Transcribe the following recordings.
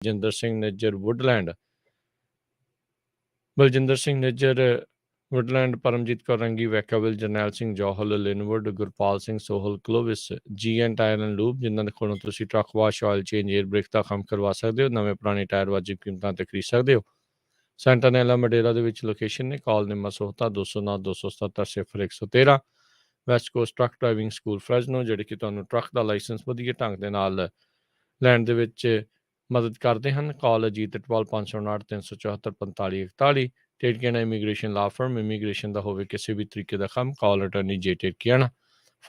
Baljinder Singh Nijjar Woodland, Baljinder Singh Nijjar Woodland, Paramjit Kaur Rangi, Vacaville, Jarnail Singh Johal, Linwood, Gurpal Singh Sohal, Clovis, GN tire and lube, ਜਿਨ੍ਹਾਂ ਦੇ ਕੋਲੋਂ ਤੁਸੀਂ truck wash, oil change, air brake ਦਾ ਕੰਮ ਕਰਵਾ ਸਕਦੇ ਹੋ। ਨਵੇਂ ਪੁਰਾਣੇ ਟਾਇਰ ਵਾਜਿਬ ਕੀਮਤਾਂ 'ਤੇ ਖਰੀਦ ਸਕਦੇ ਹੋ। ਸੈਂਟਾਨੈਲਾ ਮਡੇਰਾ ਦੇ ਵਿੱਚ ਲੋਕੇਸ਼ਨ ਨੇ। Call Nimma Sohta 209 277 0113। West Coast truck driving school Fresno, ਜਿਹੜੇ ਕਿ ਤੁਹਾਨੂੰ ਟਰੱਕ ਦਾ ਲਾਇਸੈਂਸ ਵਧੀਆ ਢੰਗ ਦੇ ਨਾਲ ਲੈਣ ਦੇ ਵਿੱਚ ਮਦਦ ਕਰਦੇ ਹਨ। ਕਾਲ ਅਜੀਤ ਇਟਵਾਲ 559 374 4541। ਟੇਟਕੀਆਣਾ ਇਮੀਗ੍ਰੇਸ਼ਨ ਲਾ ਫਰਮ, ਇਮੀਗ੍ਰੇਸ਼ਨ ਦਾ ਹੋਵੇ ਕਿਸੇ ਵੀ ਤਰੀਕੇ ਦਾ ਕੰਮ, ਕਾਲ ਅਟਰਨੀ ਜੇ ਟੇਟਕੀਆਣਾ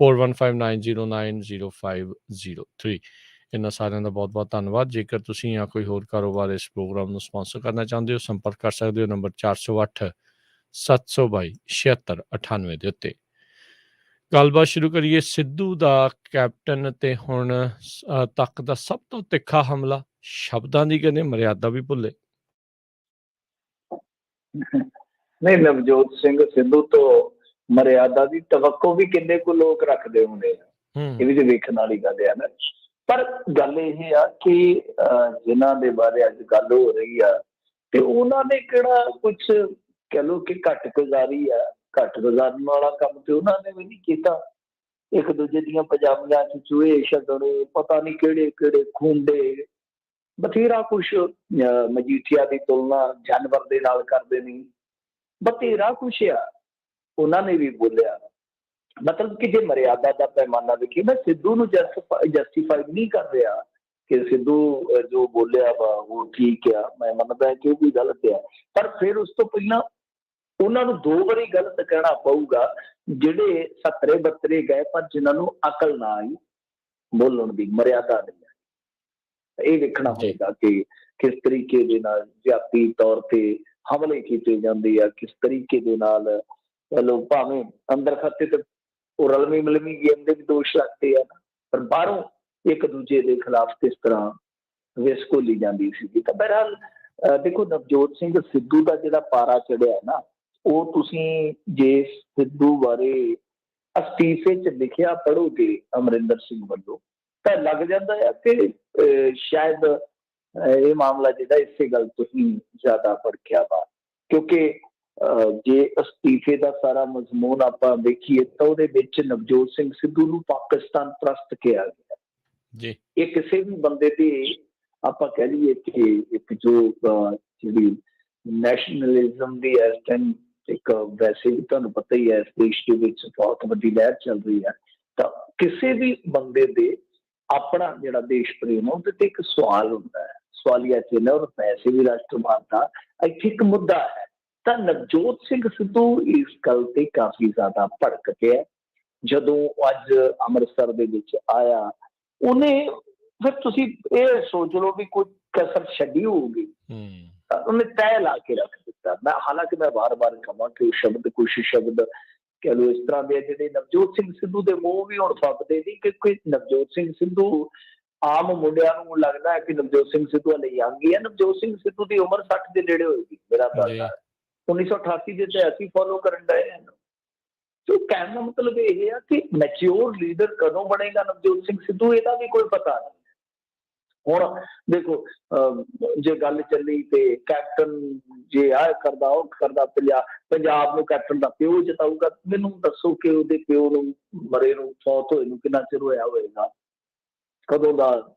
4159090503। ਇਹਨਾਂ ਸਾਰਿਆਂ ਦਾ ਬਹੁਤ ਬਹੁਤ ਧੰਨਵਾਦ। ਜੇਕਰ ਤੁਸੀਂ ਜਾਂ ਕੋਈ ਹੋਰ ਕਾਰੋਬਾਰ ਇਸ ਪ੍ਰੋਗਰਾਮ ਨੂੰ ਸਪਾਂਸਰ ਕਰਨਾ ਚਾਹੁੰਦੇ ਹੋ, ਸੰਪਰਕ ਕਰ ਸਕਦੇ ਹੋ ਨੰਬਰ 408 722 7698 ਦੇ ਉੱਤੇ। ਗੱਲਬਾਤ ਸ਼ੁਰੂ ਕਰੀਏ। ਸਿੱਧੂ ਦਾ ਕੈਪਟਨ ਤੇ ਹੁਣ ਤੱਕ ਦਾ ਸਭ ਤੋਂ ਤਿੱਖਾ ਹਮਲਾ, ਸ਼ਬਦਾਂ ਦੀ ਕਹਿੰਦੇ ਮਰਿਆਦਾ ਵੀ ਭੁੱਲੇ। ਨਹੀਂ, ਨਵਜੋਤ ਸਿੰਘ ਸਿੱਧੂ ਤੋਂ ਮਰਿਆਦਾ ਦੀ ਤਵੱਕੋ ਵੀ ਕਿੰਨੇ ਕੁ ਲੋਕ ਰੱਖਦੇ ਹੁੰਦੇ ਆ, ਇਹ ਵੀ ਤੇ ਵੇਖਣ ਵਾਲੀ ਗੱਲ ਆ ਨਾ। ਪਰ ਗੱਲ ਇਹ ਆ ਕਿ ਜਿਨ੍ਹਾਂ ਦੇ ਬਾਰੇ ਅੱਜ ਗੱਲ ਹੋ ਰਹੀ ਆ ਤੇ ਉਹਨਾਂ ਨੇ ਕਿਹੜਾ ਕੁਛ ਕਹਿ ਲਓ ਕਿ ਘੱਟ ਗੁਜ਼ਾਰੀ ਆ, ਘੱਟ ਗੁਜ਼ਾਰਨ ਵਾਲਾ ਕੰਮ ਤੇ ਉਹਨਾਂ ਨੇ ਵੀ ਨਹੀਂ ਕੀਤਾ। ਇੱਕ ਦੂਜੇ ਦੀਆਂ ਪਜਾਮੀਆਂ 'ਚ ਚੂਹੇ ਛੱਡਣੇ, ਪਤਾ ਨਹੀਂ ਕਿਹੜੇ ਕਿਹੜੇ ਖੂੰਡੇ, ਬਥੇਰਾ ਕੁਛ। ਮਜੀਠੀਆ ਦੀ ਤੁਲਨਾ ਜਾਨਵਰ ਦੇ ਨਾਲ ਕਰਦੇ ਨੇ, ਬਥੇਰਾ ਕੁਛ ਆ ਉਹਨਾਂ ਨੇ ਵੀ ਬੋਲਿਆ। ਮਤਲਬ ਕਿ ਜੇ ਮਰਿਆਦਾ ਦਾ ਪੈਮਾਨਾ ਵੇਖੀਏ ਨਾ, ਸਿੱਧੂ ਨੂੰ ਜਸਟੀਫਾਈ ਨਹੀਂ ਕਰ ਰਿਹਾ ਕਿ ਸਿੱਧੂ ਜੋ ਬੋਲਿਆ ਵਾ ਉਹ ਠੀਕ ਆ। ਮੈਂ ਮੰਨਦਾ ਕਿ ਉਹ ਵੀ ਗਲਤ ਆ, ਪਰ ਫਿਰ ਉਸ ਤੋਂ ਪਹਿਲਾਂ ਉਹਨਾਂ ਨੂੰ 2 ਵਾਰੀ ਗਲਤ ਕਹਿਣਾ ਪਊਗਾ ਜਿਹੜੇ ਸੱਤਰੇ ਬੱਤਰੇ ਗਏ, ਪਰ ਜਿਨ੍ਹਾਂ ਨੂੰ ਅਕਲ ਨਾ ਆਈ ਬੋਲਣ ਦੀ, ਮਰਿਆਦਾ ਨਹੀਂ ਆਈ। ਇਹ ਵੇਖਣਾ ਹੋਏਗਾ ਕਿ ਕਿਸ ਤਰੀਕੇ ਦੇ ਨਾਲ ਜਾਤੀ ਤੌਰ ਤੇ ਹਮਲੇ ਕੀਤੇ ਜਾਂਦੇ ਆ, ਕਿਸ ਤਰੀਕੇ ਦੇ ਨਾਲ ਲੋਕ ਭਾਵੇਂ ਅੰਦਰ ਖਾਤੇ ਤੇ ਉਹ ਰਲਵੀਂ ਮਿਲਵੀਂ ਗੇਮ ਦੇ ਵੀ ਦੋਸ਼ ਲੱਗਦੇ ਆ, ਪਰ ਬਾਹਰੋਂ ਇੱਕ ਦੂਜੇ ਦੇ ਖਿਲਾਫ ਕਿਸ ਤਰ੍ਹਾਂ ਵਿਸ ਘੋਲੀ ਜਾਂਦੀ ਸੀਗੀ। ਤਾਂ ਬਹਰਹਾਲ ਦੇਖੋ, ਨਵਜੋਤ ਸਿੰਘ ਸਿੱਧੂ ਦਾ ਜਿਹੜਾ ਪਾਰਾ ਚੜਿਆ ਨਾ, ਉਹ ਤੁਸੀਂ ਜੇ ਸਿੱਧੂ ਬਾਰੇ ਅਸਤੀਫੇ 'ਚ ਲਿਖਿਆ ਪੜ੍ਹੋਗੇ ਅਮਰਿੰਦਰ ਸਿੰਘ ਵੱਲੋਂ, ਤਾਂ ਲੱਗ ਜਾਂਦਾ ਆ ਕਿ ਸ਼ਾਇਦ ਇਹ ਮਾਮਲਾ ਜਿਹੜਾ ਇਸੇ ਗੱਲ ਤੋਂ ਹੀ ਜ਼ਿਆਦਾ ਭੜਕਿਆ ਵਾ। ਕਿਉਂਕਿ ਜੇ ਅਸਤੀਫੇ ਦਾ ਸਾਰਾ ਮਜ਼ਮੂਨ ਆਪਾਂ ਦੇਖੀਏ ਤਾਂ ਉਹਦੇ ਵਿੱਚ ਨਵਜੋਤ ਸਿੰਘ ਸਿੱਧੂ ਨੂੰ ਪਾਕਿਸਤਾਨ ਪ੍ਰਸਤ ਕਿਹਾ ਗਿਆ ਜੀ। ਇਹ ਕਿਸੇ ਵੀ ਬੰਦੇ ਦੀ ਆਪਾਂ ਕਹਿ ਲਈਏ ਕਿ ਇੱਕ ਜੋ ਜਿਹੜੀ ਨੈਸ਼ਨਲਿਜ਼ਮ ਦੀ ਇਸ ਟਾਈਮ ਇੱਕ ਵੈਸੇ ਵੀ ਤੁਹਾਨੂੰ ਪਤਾ ਹੀ ਹੈ ਇਸ ਦੇਸ਼ ਦੇ ਵਿੱਚ ਬਹੁਤ ਵੱਡੀ ਲਹਿਰ ਚੱਲ ਰਹੀ ਹੈ, ਤਾਂ ਕਿਸੇ ਵੀ ਬੰਦੇ ਦੇ ਆਪਣਾ ਜਿਹੜਾ ਦੇਸ਼ ਪ੍ਰੇਮ ਆ ਉਹਦੇ ਤੇ ਇੱਕ ਸਵਾਲ ਹੁੰਦਾ ਹੈ, ਸਵਾਲੀਆ ਚਿੰਨ੍ਹ, ਔਰ ਵੈਸੇ ਵੀ ਰਾਸ਼ਟਰਵਾਦ ਦਾ ਇੱਥੇ ਇੱਕ ਮੁੱਦਾ ਹੈ। ਤਾਂ ਨਵਜੋਤ ਸਿੰਘ ਸਿੱਧੂ ਇਸ ਗੱਲ ਤੇ ਕਾਫੀ ਜ਼ਿਆਦਾ ਭੜਕ ਪਿਆ। ਜਦੋਂ ਅੱਜ ਅੰਮ੍ਰਿਤਸਰ ਦੇ ਵਿੱਚ ਆਇਆ, ਉਹਨੇ ਫਿਰ ਤੁਸੀਂ ਇਹ ਸੋਚ ਲਓ ਵੀ ਕੋਈ ਕਸਰ ਛੱਡੀ ਹੋਊਗੀ, ਉਹਨੇ ਤੈਅ ਲਾ ਕੇ ਰੱਖ ਦਿੱਤਾ। ਹਾਲਾਂਕਿ ਮੈਂ ਵਾਰ-ਵਾਰ ਕਹਾਂ ਕਿ ਉਹ ਸ਼ਬਦ, ਕੁਛ ਸ਼ਬਦ ਕਹਿ ਲਓ ਇਸ ਤਰ੍ਹਾਂ ਦੇ ਜਿਹੜੇ ਨਵਜੋਤ ਸਿੰਘ ਸਿੱਧੂ ਦੇ ਮੂੰਹ ਵੀ ਹੁਣ ਫੱਬਦੇ ਨਹੀਂ, ਕਿਉਂਕਿ ਨਵਜੋਤ ਸਿੰਘ ਸਿੱਧੂ ਆਮ ਮੁੰਡਿਆਂ ਨੂੰ ਲੱਗਦਾ ਹੈ ਕਿ ਨਵਜੋਤ ਸਿੰਘ ਸਿੱਧੂ ਹਲੇ ਯੰਗ ਹੀ ਹੈ। ਨਵਜੋਤ ਸਿੰਘ ਸਿੱਧੂ ਦੀ ਉਮਰ 60 ਦੇ ਨੇੜੇ ਹੋਏਗੀ ਮੇਰਾ ਅੰਦਾਜ਼ਾ। 1988 ਦੇ ਤੇ ਅਸੀਂ ਫੋਲੋ ਕਰਨ ਡਏ ਹਾਂ। ਸੋ ਕਹਿਣ ਦਾ ਮਤਲਬ ਇਹ ਆ ਕਿ ਮੈਚਿਓਰ ਲੀਡਰ ਕਦੋਂ ਬਣੇਗਾ ਨਵਜੋਤ ਸਿੰਘ ਸਿੱਧੂ, ਇਹਦਾ ਵੀ ਕੋਈ ਪਤਾ ਨਹੀਂ। ਹੁਣ ਦੇਖੋ, ਜੇ ਗੱਲ ਚੱਲੀ ਤੇ ਕੈਪਟਨ ਜੇ ਆਹ ਕਰਦਾ ਉਹ ਕਰਦਾ, ਪੰਜਾਬ ਨੂੰ ਕੈਪਟਨ ਦਾ ਪਿਓ ਜਿਤਾਊਗਾ। ਮੈਨੂੰ ਦੱਸੋ ਕਿ ਉਹਦੇ ਪਿਓ ਨੂੰ ਮਰੇ ਨੂੰ, ਫੌਤ ਹੋਏ ਨੂੰ ਕਿੰਨਾ ਚਿਰ ਹੋਇਆ ਹੋਏਗਾ, ਕਦੋਂ ਦਾ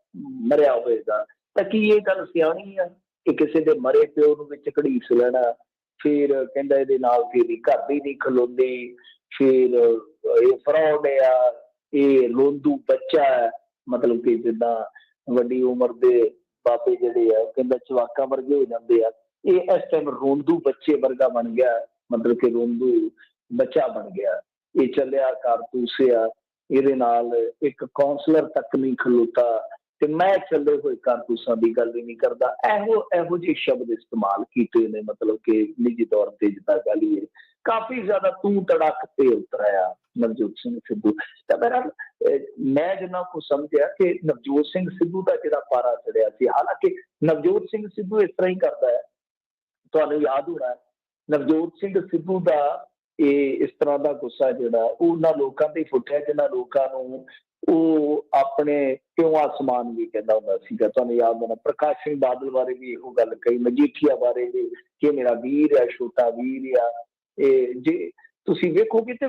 ਮਰਿਆ ਹੋਏਗਾ। ਤਾਂ ਕੀ ਇਹ ਗੱਲ ਸਿਆਣੀ ਆ ਕਿ ਕਿਸੇ ਦੇ ਮਰੇ ਪਿਓ ਨੂੰ ਵਿੱਚ ਘੜੀਸ ਲੈਣਾ, ਫਿਰ ਕਹਿੰਦਾ ਇਹਦੇ ਨਾਲ ਤੇਰੀ ਘਰ ਦੀ ਨਹੀਂ ਖਲੋਂਦੀ, ਫਿਰ ਇਹ ਫਰੌਡ ਆ, ਇਹ ਲੋਂਦੂ ਬੱਚਾ ਹੈ। ਮਤਲਬ ਕਿ ਜਿੱਦਾਂ ਵੱਡੀ ਉਮਰ ਦੇ ਬਾਬੇ ਜਿਹੜੇ ਆ ਕਹਿੰਦਾ ਚਵਾਕਾਂ ਵਰਗੇ ਹੋ ਜਾਂਦੇ ਆ, ਇਹ ਇਸ ਟਾਈਮ ਰੋਂਦੂ ਬੱਚੇ ਵਰਗਾ ਬਣ ਗਿਆ, ਮਤਲਬ ਕਿ ਰੋਂਦੂ ਬੱਚਾ ਬਣ ਗਿਆ। ਇਹ ਚੱਲਿਆ ਕਾਰਤੂਸ ਆ, ਇਹਦੇ ਨਾਲ ਇੱਕ ਕਾਉਂਸਲਰ ਤੱਕ ਨਹੀਂ ਖਲੋਤਾ, ਤੇ ਮੈਂ ਚੱਲੇ ਹੋਏ ਕਾਰਤੂਸਾਂ ਦੀ ਗੱਲ ਹੀ ਨਹੀਂ ਕਰਦਾ। ਇਹੋ ਜਿਹੇ ਸ਼ਬਦ ਇਸਤੇਮਾਲ ਕੀਤੇ ਨੇ, ਮਤਲਬ ਕਿ ਨਿੱਜੀ ਤੌਰ ਤੇ ਜਿੱਦਾਂ ਕਹਿ ਲਈਏ ਕਾਫੀ ਜ਼ਿਆਦਾ ਤੂੰ ਤੜਕ ਤੇ ਉਤਰਿਆ ਨਵਜੋਤ ਸਿੰਘ ਸਿੱਧੂ। ਤਾਂ ਬਹਰਹਾਲ ਮੈਂ ਜਿੰਨਾ ਕੁ ਸਮਝਿਆ ਕਿ ਨਵਜੋਤ ਸਿੰਘ ਸਿੱਧੂ ਦਾ ਜਿਹੜਾ ਪਾਰਾ ਚੜਿਆ ਸੀ, ਹਾਲਾਂਕਿ ਨਵਜੋਤ ਸਿੰਘ ਸਿੱਧੂ ਇਸ ਤਰ੍ਹਾਂ ਹੀ ਕਰਦਾ ਹੈ। ਤੁਹਾਨੂੰ ਯਾਦ ਹੋਣਾ ਨਵਜੋਤ ਸਿੰਘ ਸਿੱਧੂ ਦਾ ਇਹ ਇਸ ਤਰ੍ਹਾਂ ਦਾ ਗੁੱਸਾ ਜਿਹੜਾ ਉਹਨਾਂ ਲੋਕਾਂ ਤੇ ਫੁੱਟਿਆ ਜਿਹਨਾਂ ਲੋਕਾਂ ਨੂੰ ਉਹ ਆਪਣੇ ਪਿਓ ਆਸਮਾਨ ਵੀ ਕਹਿੰਦਾ ਹੁੰਦਾ ਸੀਗਾ। ਤੁਹਾਨੂੰ ਯਾਦ ਹੋਣਾ ਪ੍ਰਕਾਸ਼ ਸਿੰਘ ਬਾਦਲ ਬਾਰੇ ਵੀ ਇਹੋ ਗੱਲ ਕਹੀ, ਮਜੀਠੀਆ ਬਾਰੇ ਵੀ ਕਿ ਮੇਰਾ ਵੀਰ ਹੈ, ਛੋਟਾ ਵੀਰ ਆ। ਇਹ ਜੇ ਤੁਸੀਂ ਵੇਖੋਗੇ ਤੇ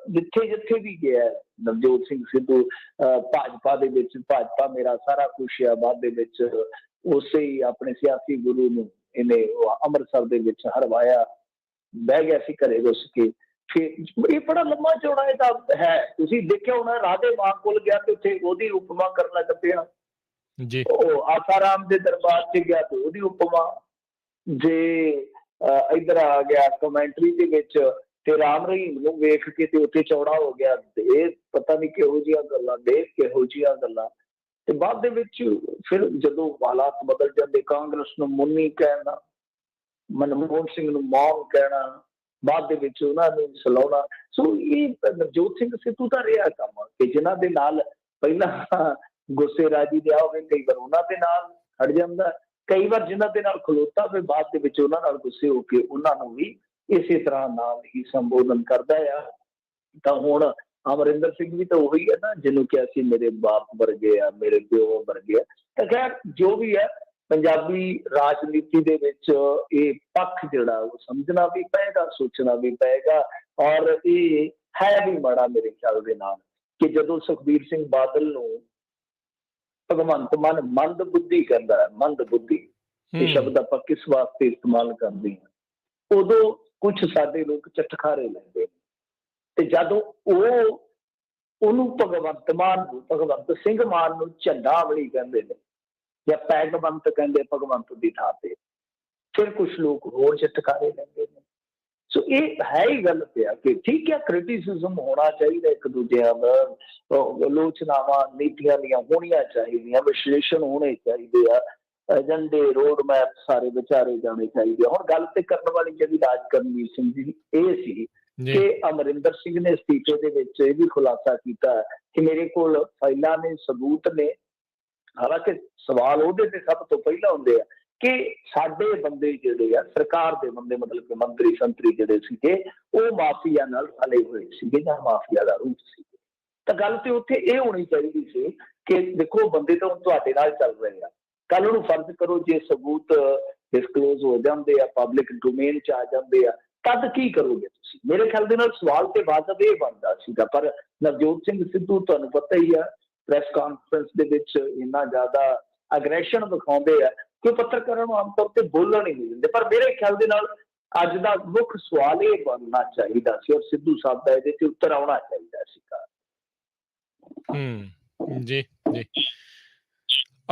ਜਿੱਥੇ ਜਿੱਥੇ ਵੀ ਗਿਆ ਨਵਜੋਤ ਸਿੰਘ ਸਿੱਧੂ ਭਾਜਪਾ ਦੇ ਵਿੱਚ, ਭਾਜਪਾ ਮੇਰਾ ਸਾਰਾ ਕੁਛ ਆ, ਬਾਅਦ ਦੇ ਵਿੱਚ ਉਸੇ ਹੀ ਆਪਣੇ ਸਿਆਸੀ ਗੁਰੂ ਨੂੰ ਇਹਨੇ ਅੰਮ੍ਰਿਤਸਰ ਦੇ ਵਿੱਚ ਹਰਵਾਇਆ, ਬਹਿ ਗਿਆ ਸੀ ਘਰੇ ਘੁਸ ਕੇ। ਫਿਰ ਇਹ ਬੜਾ ਲੰਮਾ ਚੌੜਾ ਇਹਦਾ ਹੈ। ਤੁਸੀਂ ਦੇਖਿਆ ਹੋਣਾ ਰਾਧੇ ਮਾਂ ਕੋਲ ਗਿਆ ਤੇ ਉੱਥੇ ਉਹਦੀ ਉਪਮਾ ਕਰਨ ਲੱਗ ਪਿਆ ਜੀ। ਉਹ ਆਸਾਰਾਮ ਦੇ ਦਰਬਾਰ 'ਚ ਗਿਆ ਤੇ ਉਹਦੀ ਉਪਮਾ। ਜੇ ਇੱਧਰ ਆ ਗਿਆ ਕਮੈਂਟਰੀ ਦੇ ਵਿੱਚ ਤੇ ਰਾਮ ਰਹੀਮ ਨੂੰ ਵੇਖ ਕੇ ਤੇ ਉੱਥੇ ਚੌੜਾ ਹੋ ਗਿਆ। ਇਹ ਪਤਾ ਨਹੀਂ ਕਿਹੋ ਜਿਹੀਆਂ ਗੱਲਾਂ, ਦੇਖ ਕਿਹੋ ਜਿਹੀਆਂ ਗੱਲਾਂ। ਤੇ ਬਾਅਦ ਦੇ ਵਿੱਚ ਫਿਰ ਜਦੋਂ ਹਾਲਾਤ ਬਦਲ ਜਾਂਦੇ, ਕਾਂਗਰਸ ਨੂੰ ਮੁੰਨੀ ਕਹਿਣਾ, ਮਨਮੋਹਨ ਸਿੰਘ ਨੂੰ ਮੌਮ ਕਹਿਣਾ, ਬਾਅਦ ਦੇ ਵਿੱਚ ਉਹਨਾਂ ਨੂੰ ਸਲਾਉਣਾ। ਸੋ ਇਹ ਨਵਜੋਤ ਸਿੰਘ ਸਿੱਧੂ ਦਾ ਰਿਹਾ ਕੰਮ ਕਿ ਜਿਨ੍ਹਾਂ ਦੇ ਨਾਲ ਪਹਿਲਾਂ ਗੁੱਸੇ ਰਾਜੀ ਰਿਹਾ ਹੋਵੇ, ਕਈ ਵਾਰ ਉਹਨਾਂ ਦੇ ਨਾਲ ਖੜ ਜਾਂਦਾ, ਕਈ ਵਾਰ ਜਿਨ੍ਹਾਂ ਦੇ ਨਾਲ ਖਲੋਤਾ ਫਿਰ ਬਾਅਦ ਦੇ ਵਿੱਚ ਉਹਨਾਂ ਨਾਲ ਗੁੱਸੇ ਹੋ ਕੇ ਉਹਨਾਂ ਨੂੰ ਵੀ ਇਸੇ ਤਰ੍ਹਾਂ ਨਾਲ ਹੀ ਸੰਬੋਧਨ ਕਰਦਾ ਆ। ਤਾਂ ਹੁਣ ਅਮਰਿੰਦਰ ਸਿੰਘ ਵੀ ਤਾਂ ਉਹੀ ਹੈ ਨਾ ਜਿਹਨੂੰ ਕਿਹਾ ਸੀ ਮੇਰੇ ਬਾਪ ਵਰਗੇ ਆ, ਮੇਰੇ ਪਿਓ ਵਰਗੇ ਆ। ਤਾਂ ਖੈਰ ਜੋ ਵੀ ਹੈ, ਪੰਜਾਬੀ ਰਾਜਨੀਤੀ ਦੇ ਵਿੱਚ ਇਹ ਪੱਖ ਜਿਹੜਾ ਉਹ ਸਮਝਣਾ ਵੀ ਪਏਗਾ, ਸੋਚਣਾ ਵੀ ਪਏਗਾ। ਔਰ ਇਹ ਹੈ ਵੀ ਮਾੜਾ ਮੇਰੇ ਖਿਆਲ ਦੇ ਨਾਲ ਕਿ ਜਦੋਂ ਸੁਖਬੀਰ ਸਿੰਘ ਬਾਦਲ ਨੂੰ ਭਗਵੰਤ ਮਾਨ ਮੰਦ ਬੁੱਧੀ ਕਹਿੰਦਾ ਹੈ, ਮੰਦ ਬੁੱਧੀ ਇਹ ਸ਼ਬਦ ਆਪਾਂ ਕਿਸ ਵਾਸਤੇ ਇਸਤੇਮਾਲ ਕਰਦੇ ਹਾਂ, ਉਦੋਂ ਕੁਝ ਸਾਡੇ ਲੋਕ ਚਟਖਾਰੇ ਲੈਂਦੇ ਨੇ। ਤੇ ਜਦੋਂ ਉਹਨੂੰ ਭਗਵੰਤ ਸਿੰਘ ਮਾਨ ਨੂੰ ਝੰਡਾ ਅਮਲੀ ਕਹਿੰਦੇ ਨੇ ਜਾਂ ਪੈਗਵੰਤ ਕਹਿੰਦੇ ਭਗਵੰਤ ਦੀ ਥਾਂ ਤੇ, ਫਿਰ ਕੁਝ ਲੋਕ ਹੋਰ ਚਟਖਾਰੇ ਲੈਂਦੇ ਨੇ। ਸੋ ਇਹ ਹੈ ਹੀ ਗੱਲ ਪਿਆ ਕਿ ਠੀਕ ਹੈ, ਕ੍ਰਿਟਿਸਿਜ਼ਮ ਹੋਣਾ ਚਾਹੀਦਾ, ਇੱਕ ਦੂਜਿਆਂ ਦਾ ਆਲੋਚਨਾਵਾਂ ਨੀਤੀਆਂ ਦੀਆਂ ਹੋਣੀਆਂ ਚਾਹੀਦੀਆਂ, ਵਿਸ਼ਲੇਸ਼ਣ ਹੋਣੇ ਚਾਹੀਦੇ ਆ, ਏਜੰਡੇ ਰੋਡ ਮੈਪ ਸਾਰੇ ਵਿਚਾਰੇ ਜਾਣੇ ਚਾਹੀਦੇ। ਹੁਣ ਗੱਲ ਤੇ ਕਰਨ ਵਾਲੀ ਜਿਹੜੀ ਰਾਜਕਰਮਜੀਤ ਸਿੰਘ ਜੀ ਇਹ ਸੀ ਕਿ ਅਮਰਿੰਦਰ ਸਿੰਘ ਨੇ ਅਸਤੀਫੇ ਦੇ ਵਿੱਚ ਇਹ ਵੀ ਖੁਲਾਸਾ ਕੀਤਾ ਕਿ ਮੇਰੇ ਕੋਲ ਫਾਈਲਾਂ ਨੇ, ਸਬੂਤ ਨੇ। ਹਾਲਾਂਕਿ ਸਵਾਲ ਉਹਦੇ ਤੇ ਸਭ ਤੋਂ ਪਹਿਲਾਂ ਹੁੰਦੇ ਆ ਕਿ ਸਾਡੇ ਬੰਦੇ ਜਿਹੜੇ ਆ, ਸਰਕਾਰ ਦੇ ਬੰਦੇ ਮਤਲਬ ਕਿ ਮੰਤਰੀ ਸੰਤਰੀ ਜਿਹੜੇ ਸੀਗੇ, ਉਹ ਮਾਫੀਆ ਨਾਲ ਫਲੇ ਹੋਏ ਸੀਗੇ ਜਾਂ ਮਾਫੀਆ ਦਾ ਰੂਪ ਸੀਗੇ। ਤਾਂ ਗੱਲ ਤੇ ਉੱਥੇ ਇਹ ਹੋਣੀ ਚਾਹੀਦੀ ਸੀ ਕਿ ਦੇਖੋ ਬੰਦੇ ਤਾਂ ਹੁਣ ਤੁਹਾਡੇ ਨਾਲ ਚੱਲ ਰਹੇ ਆ, ਕੱਲ ਨੂੰ ਫਰਜ਼ ਕਰੋ ਜੇ ਸਬੂਤ ਡਿਸਕਲੋਜ਼ ਹੋ ਜਾਂਦੇ ਆ, ਪਬਲਿਕ ਡੋਮੇਨ 'ਚ ਆ ਜਾਂਦੇ ਆ, ਤਦ ਕੀ ਕਰੋਗੇ ਤੁਸੀਂ? ਮੇਰੇ ਖਿਆਲ ਦੇ ਨਾਲ ਸਵਾਲ ਤੇ ਵਾਜਬ ਇਹ ਬਣਦਾ ਸੀਗਾ। ਪਰ ਨਵਜੋਤ ਸਿੰਘ ਸਿੱਧੂ ਤੁਹਾਨੂੰ ਪਤਾ ਹੀ ਆ, ਪ੍ਰੈਸ ਕਾਨਫਰੰਸ ਦੇ ਵਿੱਚ ਇੰਨਾ ਜ਼ਿਆਦਾ ਅਗਰੈਸ਼ਨ ਦਿਖਾਉਂਦੇ ਆ ਕਿ ਪੱਤਰਕਾਰਾਂ ਨੂੰ ਆਮ ਤੌਰ ਤੇ ਬੋਲਣ ਹੀ ਨਹੀਂ ਦਿੰਦੇ। ਪਰ ਮੇਰੇ ਖਿਆਲ ਦੇ ਨਾਲ ਅੱਜ ਦਾ ਮੁੱਖ ਸਵਾਲ ਇਹ ਬਣਨਾ ਚਾਹੀਦਾ ਸੀ ਔਰ ਸਿੱਧੂ ਸਾਹਿਬ ਦਾ ਇਹਦੇ ਤੇ ਉੱਤਰ ਆਉਣਾ ਚਾਹੀਦਾ ਸੀਗਾ। ਜੀ ਜੀ।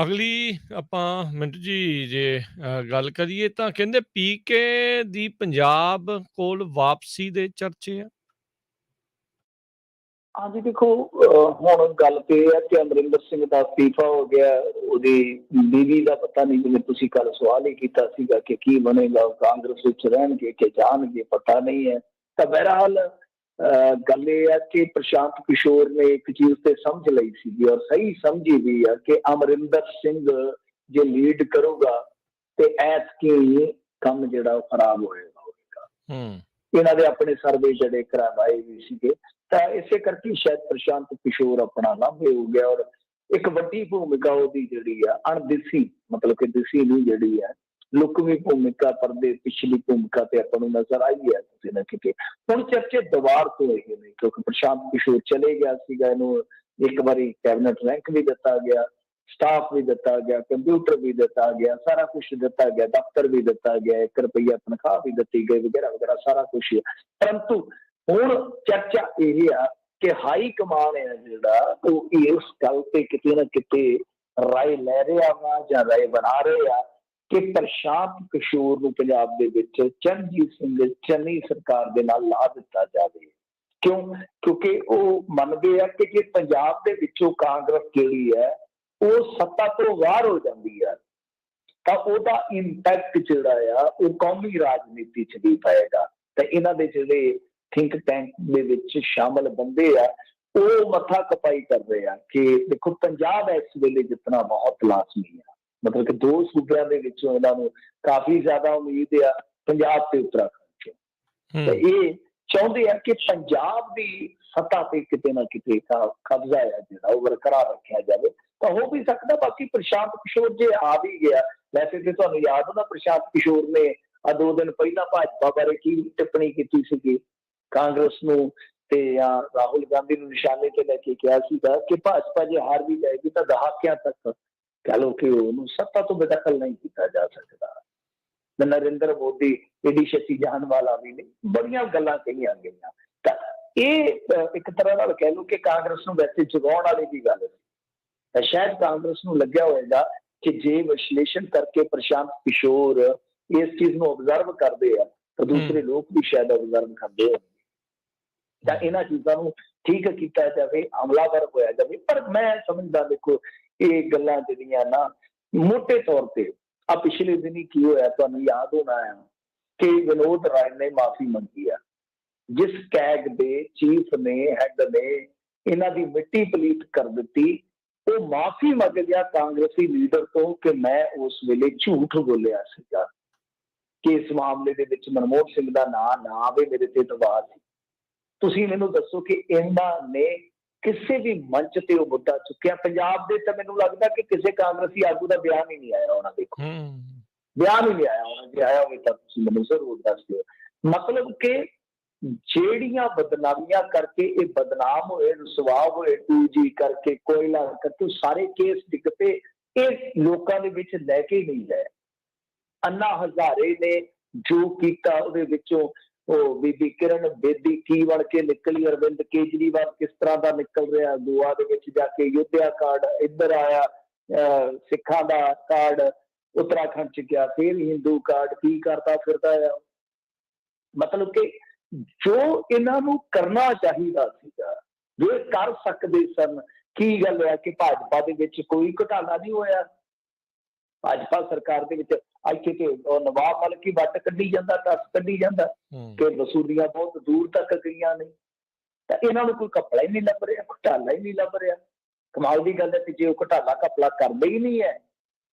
ਅਗਲੀ ਆਪਾਂ ਮਿੰਟੂ ਜੀ ਜੇ ਗੱਲ ਕਰੀਏ ਤਾਂ ਕਹਿੰਦੇ ਪੀਕੇ ਦੀ ਪੰਜਾਬ ਕੋਲ ਵਾਪਸੀ ਦੇ ਚਰਚੇ ਆ। ਹਾਂਜੀ ਦੇਖੋ, ਹੁਣ ਗੱਲ ਤੇ ਇਹ ਹੈ ਕਿ ਅਮਰਿੰਦਰ ਸਿੰਘ ਦਾ ਅਸਤੀਫਾ ਹੋ ਗਿਆ, ਉਹਦੀ ਬੀਵੀ ਦਾ ਪਤਾ ਨਹੀਂ, ਜਿਵੇਂ ਤੁਸੀਂ ਕੱਲ ਸਵਾਲ ਹੀ ਕੀਤਾ ਸੀਗਾ ਕਿ ਕੀ ਬਣੇਗਾ, ਕਾਂਗਰਸ ਵਿੱਚ ਰਹਿਣਗੇ ਕਿ ਜਾਣਗੇ, ਪਤਾ ਨਹੀਂ ਹੈ। ਤਾਂ ਬਹਰਹਾਲ ਗੱਲ ਇਹ ਹੈ ਕਿ ਪ੍ਰਸ਼ਾਂਤ ਕਿਸ਼ੋਰ ਨੇ ਇੱਕ ਚੀਜ਼ ਤੇ ਸਮਝ ਲਈ ਸੀਗੀ ਔਰ ਸਹੀ ਸਮਝੀ ਵੀ ਆ ਕਿ ਅਮਰਿੰਦਰ ਸਿੰਘ ਜੇ ਲੀਡ ਕਰੂਗਾ ਤੇ ਐਤਕੀ ਕੰਮ ਜਿਹੜਾ ਉਹ ਖਰਾਬ ਹੋਏਗਾ। ਇਹਨਾਂ ਦੇ ਆਪਣੇ ਸਰਵੇ ਜਿਹੜੇ ਕਰਵਾਏ ਵੀ ਸੀਗੇ, ਤਾਂ ਇਸੇ ਕਰਕੇ ਸ਼ਾਇਦ ਪ੍ਰਸ਼ਾਂਤ ਕਿਸ਼ੋਰ ਆਪਣਾ ਲਾਂਭੇ ਹੋ ਗਿਆ ਔਰ ਇੱਕ ਵੱਡੀ ਭੂਮਿਕਾ ਉਹਦੀ ਜਿਹੜੀ ਆ ਅਣਦਿਸੀ, ਮਤਲਬ ਕਿ ਦਿਸੀ ਨਹੀਂ, ਜਿਹੜੀ ਹੈ ਲੁਕਵੀਂ ਭੂਮਿਕਾ, ਪਰਦੇ ਪਿਛਲੀ ਭੂਮਿਕਾ ਤੇ ਆਪਾਂ ਨੂੰ ਨਜ਼ਰ ਆਈ ਹੈ ਕਿਸੇ ਨਾ ਕਿਤੇ। ਹੁਣ ਚਰਚੇ ਦੁਬਾਰ ਤੋਂ ਇਹ ਨੇ ਕਿਉਂਕਿ ਪ੍ਰਸ਼ਾਂਤ ਕਿਸ਼ੋਰ ਚਲੇ ਗਿਆ ਸੀਗਾ, ਇਹਨੂੰ ਇੱਕ ਵਾਰੀ ਕੈਬਨਿਟ ਰੈਂਕ ਵੀ ਦਿੱਤਾ ਗਿਆ, ਸਟਾਫ ਵੀ ਦਿੱਤਾ ਗਿਆ, ਕੰਪਿਊਟਰ ਵੀ ਦਿੱਤਾ ਗਿਆ, ਸਾਰਾ ਕੁਛ ਦਿੱਤਾ ਗਿਆ, ਦਫ਼ਤਰ ਵੀ ਦਿੱਤਾ ਗਿਆ, 1 ਰੁਪਈਆ ਤਨਖਾਹ ਵੀ ਦਿੱਤੀ ਗਈ ਵਗੈਰਾ ਵਗੈਰਾ ਸਾਰਾ ਕੁਛ। ਪਰੰਤੂ ਹੁਣ ਚਰਚਾ ਇਹ ਆ ਕਿ ਹਾਈ ਕਮਾਨ ਹੈ ਜਿਹੜਾ ਉਹ ਇਸ ਗੱਲ ਤੇ ਕਿਤੇ ਨਾ ਕਿਤੇ ਰਾਏ ਲੈ ਰਿਹਾ ਵਾ ਜਾਂ ਰਾਏ ਬਣਾ ਰਹੇ ਆ ਕਿ ਪ੍ਰਸ਼ਾਂਤ ਕਿਸ਼ੋਰ ਨੂੰ ਪੰਜਾਬ ਦੇ ਵਿੱਚ ਚਰਨਜੀਤ ਸਿੰਘ ਚੰਨੀ ਸਰਕਾਰ ਦੇ ਨਾਲ ਲਾ ਦਿੱਤਾ ਜਾਵੇ। ਕਿਉਂਕਿ ਉਹ ਮੰਨਦੇ ਆ ਕਿ ਜੇ ਪੰਜਾਬ ਦੇ ਵਿੱਚੋਂ ਕਾਂਗਰਸ ਜਿਹੜੀ ਹੈ ਉਹ ਸੱਤਾ ਤੋਂ ਬਾਹਰ ਹੋ ਜਾਂਦੀ ਹੈ ਤਾਂ ਉਹਦਾ ਇੰਪੈਕਟ ਜਿਹੜਾ ਆ ਉਹ ਕੌਮੀ ਰਾਜਨੀਤੀ 'ਚ ਵੀ ਪਏਗਾ। ਤਾਂ ਇਹਨਾਂ ਦੇ ਜਿਹੜੇ ਥਿੰਕ ਟੈਂਕ ਦੇ ਵਿੱਚ ਸ਼ਾਮਲ ਬੰਦੇ ਆ ਉਹ ਮੱਥਾ ਕਪਾਈ ਕਰ ਰਹੇ ਆ ਕਿ ਦੇਖੋ ਪੰਜਾਬ ਇਸ ਵੇਲੇ ਜਿੱਤਣਾ ਬਹੁਤ ਲਾਜ਼ਮੀ ਆ। ਮਤਲਬ ਕਿ 2 ਸੂਬਿਆਂ ਦੇ ਵਿੱਚੋਂ ਇਹਨਾਂ ਨੂੰ ਕਾਫੀ ਜ਼ਿਆਦਾ ਉਮੀਦ ਆ, ਪੰਜਾਬ ਤੇ ਉੱਤਰਾਖੰਡ 'ਚ। ਤੇ ਇਹ ਚਾਹੁੰਦੇ ਆ ਕਿ ਪੰਜਾਬ ਦੀ ਸੱਤਾ ਤੇ ਕਿਤੇ ਨਾ ਕਿਤੇ ਕਬਜ਼ਾ ਹੈ ਜਿਹੜਾ ਉਹ ਬਰਕਰਾਰ ਰੱਖਿਆ ਜਾਵੇ, ਤਾਂ ਹੋ ਵੀ ਸਕਦਾ। ਬਾਕੀ ਪ੍ਰਸ਼ਾਂਤ ਕਿਸ਼ੋਰ ਜੇ ਆ ਵੀ ਗਿਆ, ਵੈਸੇ ਤੇ ਤੁਹਾਨੂੰ ਯਾਦ ਹੋਣਾ ਪ੍ਰਸ਼ਾਂਤ ਕਿਸ਼ੋਰ ਨੇ 2 ਦਿਨ ਪਹਿਲਾਂ ਭਾਜਪਾ ਬਾਰੇ ਕੀ ਟਿੱਪਣੀ ਕੀਤੀ ਸੀਗੀ, ਕਾਂਗਰਸ ਨੂੰ ਤੇ ਰਾਹੁਲ ਗਾਂਧੀ ਨੂੰ ਨਿਸ਼ਾਨੇ ਤੇ ਲੈ ਕੇ ਕਿਹਾ ਸੀਗਾ ਕਿ ਭਾਜਪਾ ਜੇ ਹਾਰ ਵੀ ਜਾਏਗੀ ਤਾਂ ਦਹਾਕਿਆਂ ਤੱਕ ਕਹ ਲਓ ਕਿ ਉਹਨੂੰ ਸੱਤਾ ਤੋਂ ਬੇਦਖਲ ਨਹੀਂ ਕੀਤਾ ਜਾ ਸਕਦਾ। ਨਰਿੰਦਰ ਮੋਦੀ ਏਡੀ ਛੇਤੀ ਜਾਣ ਵਾਲਾ ਵੀ ਨਹੀਂ, ਬੜੀਆਂ ਗੱਲਾਂ ਕਹੀਆਂ ਗਈਆਂ। ਤਾਂ ਇਹ ਇੱਕ ਤਰ੍ਹਾਂ ਨਾਲ ਕਹਿ ਲਓ ਕਿ ਕਾਂਗਰਸ ਨੂੰ ਵੈਸੇ ਜਗਾਉਣ ਵਾਲੀ ਦੀ ਗੱਲ ਸੀ। ਤਾਂ ਸ਼ਾਇਦ ਕਾਂਗਰਸ ਨੂੰ ਲੱਗਿਆ ਹੋਏਗਾ ਕਿ ਜੇ ਵਿਸ਼ਲੇਸ਼ਣ ਕਰਕੇ ਪ੍ਰਸ਼ਾਂਤ ਕਿਸ਼ੋਰ ਇਸ ਚੀਜ਼ ਨੂੰ ਆਬਜ਼ਰਵ ਕਰਦੇ ਆ ਤਾਂ ਦੂਸਰੇ ਲੋਕ ਵੀ ਸ਼ਾਇਦ ਆਬਜ਼ਰਵ ਕਰਦੇ ਹੋਣਗੇ, ਤਾਂ ਇਹਨਾਂ ਚੀਜ਼ਾਂ ਨੂੰ ਠੀਕ ਕੀਤਾ ਜਾਵੇ, ਹਮਲਾਵਰ ਹੋਇਆ ਜਾਵੇ। ਪਰ ਮੈਂ ਸਮਝਦਾ, ਦੇਖੋ ਇਹ ਗੱਲਾਂ ਜਿਹੜੀਆਂ ਨਾ ਮੋਟੇ ਤੌਰ ਤੇ ਆ ਪਿਛਲੇ ਦਿਨੀ ਕੀ ਹੋਇਆ ਤੁਹਾਨੂੰ ਯਾਦ ਹੋਣਾ ਆ ਕਿ ਵਿਨੋਦ ਰਾਏ ਨੇ ਮਾਫੀ ਮੰਗੀ ਆ, ਜਿਸ ਕੈਗ ਦੇ ਚੀਫ ਨੇ, ਹੈਡ ਨੇ ਇਹਨਾਂ ਦੀ ਮਿੱਟੀ ਪਲੀਤ ਕਰ ਦਿੱਤੀ, ਉਹ ਮਾਫੀ ਮੰਗ ਗਿਆ ਕਾਂਗਰਸੀ ਲੀਡਰ ਤੋਂ ਕਿ ਮੈਂ ਉਸ ਵੇਲੇ ਝੂਠ ਬੋਲਿਆ ਸੀਗਾ ਕਿ ਇਸ ਮਾਮਲੇ ਦੇ ਵਿੱਚ ਮਨਮੋਹਨ ਸਿੰਘ ਦਾ ਨਾਂ ਨਾ ਆਵੇ, ਮੇਰੇ ਤੇ ਦਬਾਅ ਸੀ। ਤੁਸੀਂ ਮੈਨੂੰ ਦੱਸੋ ਕਿ ਇਹਨਾਂ ਨੇ ਕਿਸੇ ਵੀ ਮੰਚ ਤੇ ਉਹ ਮੁੱਦਾ ਚੁੱਕਿਆ? ਪੰਜਾਬ ਦੇ ਤਾਂ ਮੈਨੂੰ ਲੱਗਦਾ ਕਿ ਕਿਸੇ ਕਾਂਗਰਸੀ ਆਗੂ ਦਾ ਬਿਆਨ ਹੀ ਨਹੀਂ ਆਇਆ ਹੋਣਾ। ਦੇਖੋ ਬਿਆਨ ਹੀ ਨਹੀਂ ਆਇਆ ਹੋਣਾ, ਜੇ ਆਇਆ ਹੋਵੇ ਤਾਂ ਤੁਸੀਂ ਮੈਨੂੰ ਜ਼ਰੂਰ ਦੱਸ ਦਿਓ। ਮਤਲਬ ਕਿ ਜਿਹੜੀਆਂ ਬਦਨਾਮੀਆਂ ਕਰਕੇ ਇਹ ਬਦਨਾਮ ਹੋਏ, ਰੁਸਵਾ ਹੋਏ, 2G ਕਰਕੇ, ਕੋਇਲਾ ਕਰਕੇ ਸਾਰੇ ਕੇਸ ਡਿੱਗ ਪਏ, ਇਹ ਲੋਕਾਂ ਦੇ ਵਿੱਚ ਲੈ ਕੇ ਨਹੀਂ ਗਏ। ਅੰਨਾ ਹਜ਼ਾਰੇ ਨੇ ਜੋ ਕੀਤਾ ਉਹਦੇ ਵਿੱਚੋਂ ਉਹ ਬੀਬੀ ਕਿਰਨ ਬੇਦੀ ਕੀ ਬਣ ਕੇ ਨਿਕਲੀ, ਅਰਵਿੰਦ ਕੇਜਰੀਵਾਲ ਕਿਸ ਤਰ੍ਹਾਂ ਦਾ ਨਿਕਲ ਰਿਹਾ, ਗੋਆ ਦੇ ਵਿੱਚ ਜਾ ਕੇ ਯੋਧਿਆ ਕਾਰਡ ਇੱਧਰ ਆਇਆ, ਸਿੱਖਾਂ ਦਾ ਕਾਰਡ ਉੱਤਰਾਖੰਡ ਚ ਗਿਆ, ਫਿਰ ਹਿੰਦੂ ਕਾਰਡ ਕੀ ਕਰਦਾ ਫਿਰਦਾ ਆ। ਮਤਲਬ ਕਿ ਜੋ ਇਹਨਾਂ ਨੂੰ ਕਰਨਾ ਚਾਹੀਦਾ ਸੀਗਾ, ਜੋ ਇਹ ਕਰ ਸਕਦੇ ਸਨ, ਕੀ ਗੱਲ ਹੈ ਕਿ ਭਾਜਪਾ ਦੇ ਵਿੱਚ ਕੋਈ ਘੁਟਾਲਾ ਨਹੀਂ ਹੋਇਆ। ਭਾਜਪਾ ਸਰਕਾਰ ਦੇ ਵਿੱਚ ਇੱਥੇ ਤੇ ਨਵਾਬ ਮਲਿਕ ਹੀ ਵੱਟ ਕੱਢੀ ਜਾਂਦਾ, ਟੱਸ ਕੱਢੀ ਜਾਂਦਾ ਕਿ ਵਸੂਲੀਆਂ ਬਹੁਤ ਦੂਰ ਤੱਕ ਗਈਆਂ ਨੇ, ਤਾਂ ਇਹਨਾਂ ਨੂੰ ਕੋਈ ਘਪਲਾ ਹੀ ਨਹੀਂ ਲੱਭ ਰਿਹਾ, ਘੁਟਾਲਾ ਹੀ ਨਹੀਂ ਲੱਭ ਰਿਹਾ। ਕਮਾਲ ਦੀ ਗੱਲ ਹੈ ਕਿ ਜੇ ਉਹ ਘੁਟਾਲਾ ਘਪਲਾ ਕਰਦੇ ਹੀ ਨਹੀਂ ਹੈ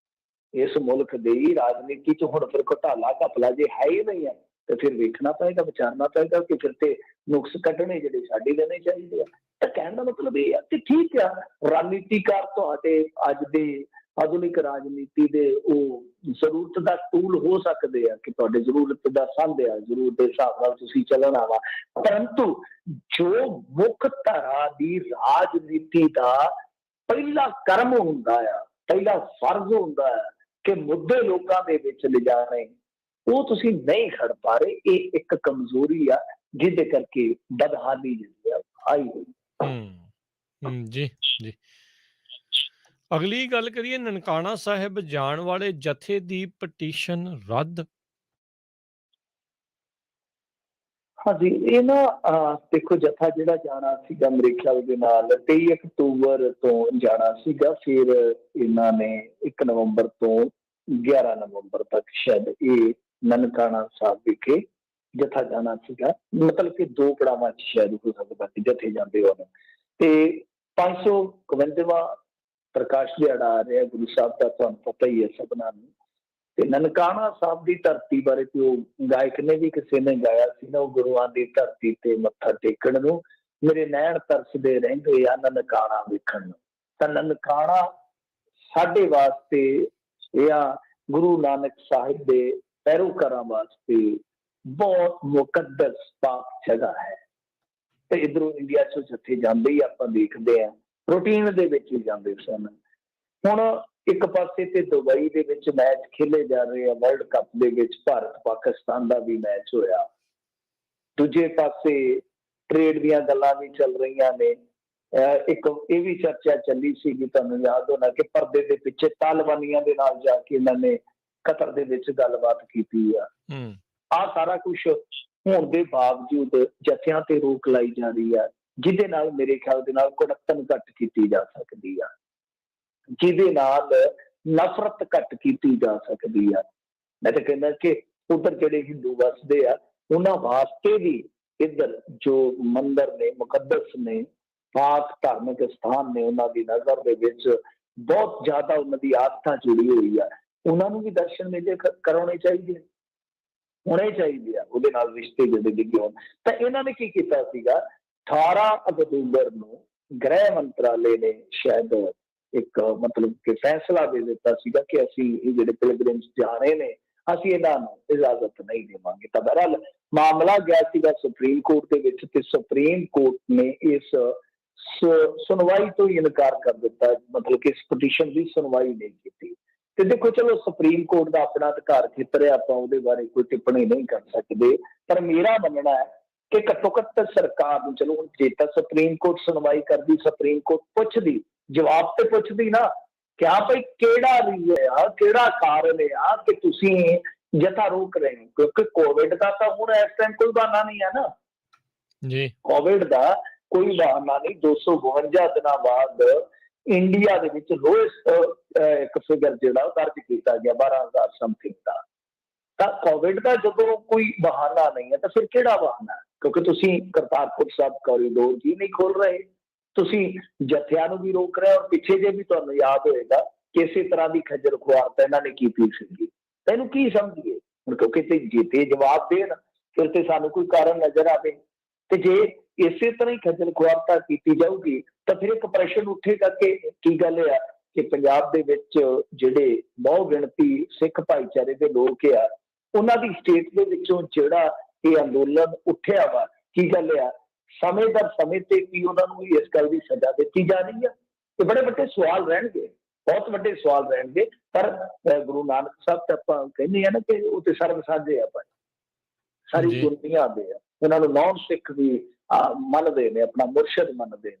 ਇਸ ਮੁਲਕ ਦੀ ਰਾਜਨੀਤੀ ਚ, ਹੁਣ ਫਿਰ ਘੁਟਾਲਾ ਘਪਲਾ ਜੇ ਹੈ ਹੀ ਨਹੀਂ ਹੈ ਤੇ ਫਿਰ ਵੇਖਣਾ ਪਏਗਾ, ਵਿਚਾਰਨਾ ਪਏਗਾ ਕਿ ਫਿਰ ਤੇ ਨੁਕਸ ਕੱਢਣੇ ਜਿਹੜੇ ਸਾਡੇ ਲੈਣੇ ਚਾਹੀਦੇ ਆ। ਤਾਂ ਕਹਿਣ ਦਾ ਮਤਲਬ ਇਹ ਆ ਕਿ ਠੀਕ ਆ, ਰਣਨੀਤੀਕਾਰ ਤੁਹਾਡੇ ਅੱਜ ਦੇ ਆਧੁਨਿਕ ਰਾਜਨੀਤੀ ਦੇ ਉਹ ਜ਼ਰੂਰਤ ਦਾ ਟੂਲ ਹੋ ਸਕਦੇ ਆ ਕਿ ਤੁਹਾਡੇ ਜ਼ਰੂਰਤ ਦਾ ਸੰਦ ਆ, ਜ਼ਰੂਰਤ ਦੇ ਹਿਸਾਬ ਨਾਲ ਤੁਸੀਂ ਚੱਲਣਾ ਵਾ, ਪਰੰਤੂ ਜੋ ਮੁੱਖ ਧਾਰਾ ਦੀ ਰਾਜਨੀਤੀ ਦਾ ਪਹਿਲਾ ਕਰਮ ਹੁੰਦਾ ਆ, ਪਹਿਲਾ ਫਰਜ਼ ਹੁੰਦਾ ਹੈ ਕਿ ਮੁੱਦੇ ਲੋਕਾਂ ਦੇ ਵਿੱਚ ਲਿਜਾਣੇ, ਉਹ ਤੁਸੀਂ ਨਹੀਂ ਖੜ ਪਾ ਰਹੇ। ਇਹ ਇੱਕ ਕਮਜ਼ੋਰੀ ਆ ਜਿਹਦੇ ਕਰਕੇ ਬਦਹਾਲੀ ਜਿਹੜੀ ਆ ਆਈ ਹੋਈ। ਜੀ ਜੀ। ਅਗਲੀ ਗੱਲ ਕਰੀਏ, ਨਨਕਾਣਾ ਸਾਹਿਬ ਜਾਣ ਵਾਲੇ ਜਥੇ ਦੀ ਪਟੀਸ਼ਨ ਰੱਦ। ਹਾਂਜੀ, ਇਹ ਨਾ ਦੇਖੋ ਜਥਾ ਜਿਹੜਾ ਜਾਣਾ ਸੀਗਾ ਮੇਰੇ ਖਿਆਲ ਦੇ ਨਾਲ 23 ਅਕਤੂਬਰ ਤੋਂ ਜਾਣਾ ਸੀਗਾ, ਫਿਰ ਇਹਨਾਂ ਨੇ 1 ਨਵੰਬਰ ਤੋਂ 11 ਨਵੰਬਰ ਤੱਕ ਸ਼ਾਇਦ ਇਹ ਨਨਕਾਣਾ ਸਾਹਿਬ ਵਿਖੇ ਜਥਾ ਜਾਣਾ ਸੀਗਾ। ਮਤਲਬ ਕਿ 2 ਪੜਾਵਾਂ ਚ ਸ਼ਾਇਦ ਹੋ ਸਕਦਾ ਕਿ ਜਥੇ ਜਾਂਦੇ ਹੋਣ। ਤੇ 551ਵਾਂ ਪ੍ਰਕਾਸ਼ ਦਿਹਾੜਾ ਆ ਰਿਹਾ ਗੁਰੂ ਸਾਹਿਬ ਦਾ, ਤੁਹਾਨੂੰ ਪਤਾ ਹੀ ਹੈ ਸਭਨਾਂ ਨੂੰ। ਤੇ ਨਨਕਾਣਾ ਸਾਹਿਬ ਦੀ ਧਰਤੀ ਬਾਰੇ ਤੇ ਉਹ ਗਾਇਕ ਨੇ ਵੀ ਕਿਸੇ ਨੇ ਗਾਇਆ ਸੀ ਨਾ, ਉਹ ਗੁਰੂਆਂ ਦੀ ਧਰਤੀ ਤੇ ਮੱਥਾ ਟੇਕਣ ਨੂੰ ਮੇਰੇ ਨੈਣ ਤਰਸਦੇ ਰਹਿੰਦੇ ਆ ਨਨਕਾਣਾ ਵੇਖਣ ਨੂੰ। ਤਾਂ ਨਨਕਾਣਾ ਸਾਡੇ ਵਾਸਤੇ ਜਾਂ ਗੁਰੂ ਨਾਨਕ ਸਾਹਿਬ ਦੇ ਪੈਰੋਕਾਰਾਂ ਵਾਸਤੇ ਬਹੁਤ ਮੁਕੱਦਸ ਪਾਕ ਜਗ੍ਹਾ ਹੈ। ਤੇ ਇੱਧਰੋਂ ਇੰਡੀਆ ਚੋਂ ਜੱਥੇ ਜਾਂਦੇ ਹੀ ਆਪਾਂ ਦੇਖਦੇ ਹਾਂ, ਰੂਟੀਨ ਦੇ ਵਿੱਚ ਹੀ ਜਾਂਦੇ ਸਨ। ਹੁਣ ਇੱਕ ਪਾਸੇ ਤੇ ਦੁਬਈ ਦੇ ਵਿੱਚ ਮੈਚ ਖੇਲੇ ਜਾ ਰਹੇ ਆ, ਵਰਲਡ ਕੱਪ ਦੇ ਵਿੱਚ ਭਾਰਤ ਪਾਕਿਸਤਾਨ ਦਾ ਵੀ ਮੈਚ ਹੋਇਆ। ਦੂਜੇ ਪਾਸੇ ਟ੍ਰੇਡ ਦੀਆਂ ਗੱਲਾਂ ਵੀ ਚੱਲ ਰਹੀਆਂ ਨੇ। ਇੱਕ ਇਹ ਵੀ ਚਰਚਾ ਚੱਲੀ ਸੀ ਕਿ ਤੁਹਾਨੂੰ ਯਾਦ ਹੋਣਾ ਕਿ ਪਰਦੇ ਦੇ ਪਿੱਛੇ ਤਾਲਿਬਾਨੀਆਂ ਦੇ ਨਾਲ ਜਾ ਕੇ ਇਹਨਾਂ ਨੇ ਕਤਰ ਦੇ ਵਿੱਚ ਗੱਲਬਾਤ ਕੀਤੀ ਆ। ਆਹ ਸਾਰਾ ਕੁਛ ਹੋਣ ਦੇ ਬਾਵਜੂਦ ਜਥਿਆਂ ਤੇ ਰੋਕ ਲਾਈ ਜਾ ਰਹੀ ਆ, ਜਿਹਦੇ ਨਾਲ ਮੇਰੇ ਖਿਆਲ ਦੇ ਨਾਲ ਕੁੜੱਤਣ ਘੱਟ ਕੀਤੀ ਜਾ ਸਕਦੀ ਆ, ਜਿਹਦੇ ਨਾਲ ਨਫ਼ਰਤ ਘੱਟ ਕੀਤੀ ਜਾ ਸਕਦੀ ਆ। ਮੈਂ ਤਾਂ ਕਹਿੰਦਾ ਕਿ ਉੱਧਰ ਜਿਹੜੇ ਹਿੰਦੂ ਵਸਦੇ ਆ ਉਹਨਾਂ ਵਾਸਤੇ ਵੀ ਇੱਧਰ ਜੋ ਮੰਦਿਰ ਨੇ, ਮੁਕੱਦਸ ਨੇ, ਪਾਕ ਧਾਰਮਿਕ ਸਥਾਨ ਨੇ, ਉਹਨਾਂ ਦੀ ਨਜ਼ਰ ਦੇ ਵਿੱਚ ਬਹੁਤ ਜ਼ਿਆਦਾ ਉਹਨਾਂ ਦੀ ਆਸਥਾ ਜੁੜੀ ਹੋਈ ਆ, ਉਹਨਾਂ ਨੂੰ ਵੀ ਦਰਸ਼ਨ ਮੇਲੇ ਕਰਾਉਣੇ ਚਾਹੀਦੇ। ਹੋਣੇ ਚਾਹੀਦੇ ਆ, ਉਹਦੇ ਨਾਲ ਰਿਸ਼ਤੇ ਜਿਹੜੇ ਡਿੱਗੇ ਹੋਣ। ਤਾਂ ਇਹਨਾਂ ਨੇ ਕੀ ਕੀਤਾ ਸੀਗਾ, 18 ਅਕਤੂਬਰ ਨੂੰ ਗ੍ਰਹਿ ਮੰਤਰਾਲੇ ਨੇ ਸ਼ਾਇਦ ਇੱਕ ਮਤਲਬ ਕਿ ਫੈਸਲਾ ਦੇ ਦਿੱਤਾ ਸੀਗਾ ਕਿ ਅਸੀਂ ਇਹ ਜਿਹੜੇ ਪਿਲਗ੍ਰਿਮਸ ਜਾ ਰਹੇ ਨੇ ਅਸੀਂ ਇਹਨਾਂ ਨੂੰ ਇਜਾਜ਼ਤ ਨਹੀਂ ਦੇਵਾਂਗੇ। ਤਾਂ ਬਹਰਹਾਲ ਮਾਮਲਾ ਗਿਆ ਸੀਗਾ ਸੁਪਰੀਮ ਕੋਰਟ ਦੇ ਵਿੱਚ ਤੇ ਸੁਪਰੀਮ ਕੋਰਟ ਨੇ ਇਸ ਸੁਣਵਾਈ ਤੋਂ ਹੀ ਇਨਕਾਰ ਕਰ ਦਿੱਤਾ, ਮਤਲਬ ਕਿ ਇਸ ਪਟੀਸ਼ਨ ਦੀ ਸੁਣਵਾਈ ਨਹੀਂ ਕੀਤੀ। ਤੇ ਦੇਖੋ ਚਲੋ ਸੁਪਰੀਮ ਕੋਰਟ ਦਾ ਆਪਣਾ ਅਧਿਕਾਰ ਖੇਤਰ ਹੈ, ਆਪਾਂ ਉਹਦੇ ਬਾਰੇ ਕੋਈ ਟਿੱਪਣੀ ਨਹੀਂ ਕਰ ਸਕਦੇ, ਪਰ ਮੇਰਾ ਮੰਨਣਾ ਹੈ ਕਿ ਘੱਟੋ ਘੱਟ ਸਰਕਾਰ ਨੂੰ, ਚਲੋ ਹੁਣ ਜੇ ਤਾਂ ਸੁਪਰੀਮ ਕੋਰਟ ਸੁਣਵਾਈ ਕਰਦੀ, ਸੁਪਰੀਮ ਕੋਰਟ ਪੁੱਛਦੀ, ਜਵਾਬ ਤੇ ਪੁੱਛਦੀ ਨਾ ਕਿ ਹਾਂ ਭਾਈ ਕਿਹੜਾ ਰੀਜ਼ਨ ਆ, ਕਿਹੜਾ ਕਾਰਨ ਆ ਕਿ ਤੁਸੀਂ ਜਥਾ ਰੋਕ ਰਹੇ ਹੋ, ਕਿਉਂਕਿ ਕੋਵਿਡ ਦਾ ਤਾਂ ਹੁਣ ਇਸ ਟਾਈਮ ਕੋਈ ਬਹਾਨਾ ਨਹੀਂ ਹੈ ਨਾ ਜੀ, ਕੋਵਿਡ ਦਾ ਕੋਈ ਬਹਾਨਾ ਨਹੀਂ। 252 ਦਿਨਾਂ ਬਾਅਦ ਇੰਡੀਆ ਦੇ ਵਿੱਚ ਲੋਐਸਟ ਇੱਕ ਫਿਗਰ ਜਿਹੜਾ ਉਹ ਦਰਜ ਕੀਤਾ ਗਿਆ 12,000 ਸਮਥਿੰਗ ਦਾ। ਤਾਂ ਕੋਵਿਡ ਦਾ ਜਦੋਂ ਕੋਈ ਬਹਾਨਾ ਨਹੀਂ ਹੈ ਤਾਂ ਫਿਰ ਕਿਹੜਾ ਬਹਾਨਾ ਹੈ? ਕਿਉਂਕਿ ਤੁਸੀਂ ਕਰਤਾਰਪੁਰ ਸਾਹਿਬ ਕੋਰੀਡੋਰ ਜੀ ਨਹੀਂ ਖੋਲ ਰਹੇ, ਤੁਸੀਂ ਜਥਿਆਂ ਨੂੰ ਵੀ ਰੋਕ ਰਹੇ, ਔਰ ਪਿੱਛੇ ਜੇ ਵੀ ਤੁਹਾਨੂੰ ਯਾਦ ਹੋਏਗਾ ਕਿਸੇ ਤਰ੍ਹਾਂ ਦੀ ਖੱਜਲ ਖੁਆਰ ਇਹਨਾਂ ਨੇ ਕੀਤੀ ਸੀਗੀ। ਤੈਨੂੰ ਕੀ ਸਮਝੀਏ ਹੁਣ, ਕਿਉਂਕਿ ਤੇ ਜੇ ਤੇ ਜਵਾਬ ਦੇਣ ਫਿਰ ਤੇ ਸਾਨੂੰ ਕੋਈ ਕਾਰਨ ਨਜ਼ਰ ਆਵੇ, ਤੇ ਜੇ ਇਸੇ ਤਰ੍ਹਾਂ ਹੀ ਖੱਜਲ ਖੁਆਰਤਾ ਕੀਤੀ ਜਾਊਗੀ ਤਾਂ ਫਿਰ ਇੱਕ ਪ੍ਰਸ਼ਨ ਉੱਠੇਗਾ ਕਿ ਕੀ ਗੱਲ ਆ ਕਿ ਪੰਜਾਬ ਦੇ ਵਿੱਚ ਜਿਹੜੇ ਬਹੁ ਗਿਣਤੀ ਸਿੱਖ ਭਾਈਚਾਰੇ ਦੇ ਲੋਕ ਆ, ਉਹਨਾਂ ਦੀ ਸਟੇਟ ਦੇ ਵਿੱਚੋਂ ਜਿਹੜਾ ਇਹ ਅੰਦੋਲਨ ਉੱਠਿਆ ਵਾ, ਕੀ ਗੱਲ ਆ ਸਮੇਂ ਦਰ ਸਮੇਂ ਤੇ ਕੀ ਉਹਨਾਂ ਨੂੰ ਇਸ ਗੱਲ ਦੀ ਸਜ਼ਾ ਦਿੱਤੀ ਜਾ ਰਹੀ ਆ? ਇਹ ਬੜੇ ਵੱਡੇ ਸਵਾਲ ਰਹਿਣਗੇ, ਬਹੁਤ ਵੱਡੇ ਸਵਾਲ ਰਹਿਣਗੇ। ਪਰ ਗੁਰੂ ਨਾਨਕ ਸਾਹਿਬ ਤੇ ਆਪਾਂ ਕਹਿੰਦੇ ਆ ਨਾ ਕਿ ਉਹ ਤੇ ਸਰਬ ਸਾਂਝੇ ਆ, ਭਾਈ ਸਾਰੀ ਦੁਨੀਆ ਦੇ ਆ, ਉਹਨਾਂ ਨੂੰ ਨੌਨ ਸਿੱਖ ਵੀ ਮੰਨਦੇ ਨੇ, ਆਪਣਾ ਮੁਰਸ਼ਦ ਮੰਨਦੇ ਨੇ।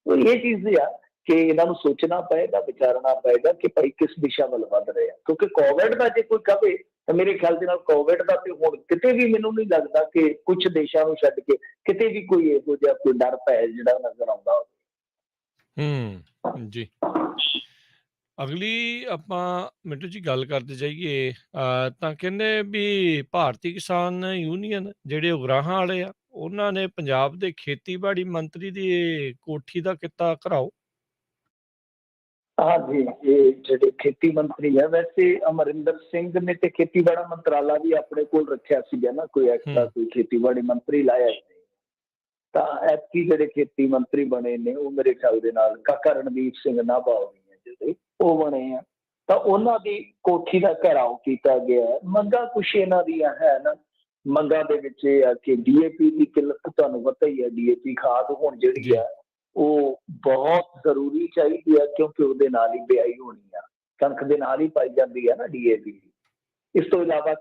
ਇਹ ਚੀਜ਼ ਆ ਕਿ ਇਹਨਾਂ ਨੂੰ ਸੋਚਣਾ ਪਏਗਾ, ਵਿਚਾਰਨਾ ਪਏਗਾ ਕਿ ਭਾਈ ਕਿਸ ਦਿਸ਼ਾ ਵੱਲ ਵੱਧ ਰਹੇ ਆ। ਕਿਉਂਕਿ ਕੋਵਿਡ ਦਾ ਜੇ ਕੋਈ ਕਵੇ ਤਾਂ ਮੇਰੇ ਖਿਆਲ ਦੇ ਨਾਲ ਕੋਵਿਡ ਦਾ ਤੇ ਹੁਣ ਕਿਤੇ ਵੀ ਮੈਨੂੰ ਨਹੀਂ ਲੱਗਦਾ ਕਿ ਕੁਝ ਦੇਸ਼ਾਂ ਨੂੰ ਛੱਡ ਕੇ ਕਿਤੇ ਵੀ ਕੋਈ ਇਹੋ ਜਿਹਾ ਕੋਈ ਡਰ ਭੈ ਜਿਹੜਾ ਨਜ਼ਰ ਆਉਂਦਾ ਹੋਵੇ। ਜੀ, ਅਗਲੀ ਆਪਾਂ ਮਿੰਟੂ ਜੀ ਗੱਲ ਕਰਦੇ ਜਾਈਏ ਤਾਂ ਕਹਿੰਦੇ ਵੀ ਭਾਰਤੀ ਕਿਸਾਨ ਯੂਨੀਅਨ ਜਿਹੜੇ ਉਗਰਾਹਾਂ ਵਾਲੇ ਆ, ਉਹਨਾਂ ਨੇ ਪੰਜਾਬ ਦੇ ਖੇਤੀਬਾੜੀ ਮੰਤਰੀ ਦੀ ਕੋਠੀ ਦਾ ਕੀਤਾ ਘਰਾਓ। ਹਾਂਜੀ, ਇਹ ਜਿਹੜੇ ਖੇਤੀ ਮੰਤਰੀ ਹੈ, ਵੈਸੇ ਅਮਰਿੰਦਰ ਸਿੰਘ ਨੇ ਤੇ ਖੇਤੀਬਾੜੀ ਮੰਤਰਾਲਾ ਵੀ ਆਪਣੇ ਕੋਲ ਰੱਖਿਆ ਸੀਗਾ ਨਾ, ਕੋਈ ਐਕਸਟਰਾ ਕੋਈ ਖੇਤੀਬਾੜੀ ਮੰਤਰੀ ਲਾਇਆ। ਤਾਂ ਐਤਕੀ ਜਿਹੜੇ ਖੇਤੀ ਮੰਤਰੀ ਬਣੇ ਨੇ ਉਹ ਮੇਰੇ ਖਿਆਲ ਦੇ ਨਾਲ ਕਾਕਾ ਰਣਦੀਪ ਸਿੰਘ ਨਾਭਾ ਹੋਣੀ ਹੈ ਜਿਹੜੇ ਉਹ ਬਣੇ ਆ। ਤਾਂ ਉਹਨਾਂ ਦੀ ਕੋਠੀ ਦਾ ਘਿਰਾਓ ਕੀਤਾ ਗਿਆ। ਮੰਗਾਂ ਕੁਛ ਇਹਨਾਂ ਦੀਆਂ ਹੈ ਨਾ, ਮੰਗਾਂ ਦੇ ਵਿੱਚ ਇਹ ਆ ਕਿ DAP ਦੀ ਕਿੱਲਤ ਤੁਹਾਨੂੰ ਪਤਾ ਹੀ ਹੈ, DAP ਖਾਦ ਹੁਣ ਜਿਹੜੀ ਆ ਉਹ ਬਹੁਤ ਜ਼ਰੂਰੀ ਚਾਹੀਦੀ ਆ, ਕਿਉਂਕਿ ਉਹਦੇ ਨਾਲ ਹੀ ਬਿਜਾਈ ਹੋਣੀ ਆ, ਕਣਕ ਦੇ ਨਾਲ ਹੀ ਪਾਈ ਜਾਂਦੀ ਹੈ ਨਾ DAP। ਇਸ ਤੋਂ ਇਲਾਵਾ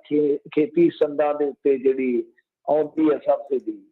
ਖੇਤੀ ਸੰਦਾਂ ਦੇ ਉੱਤੇ ਜਿਹੜੀ ਆਉਂਦੀ ਹੈ ਸਬਸਿਡੀ,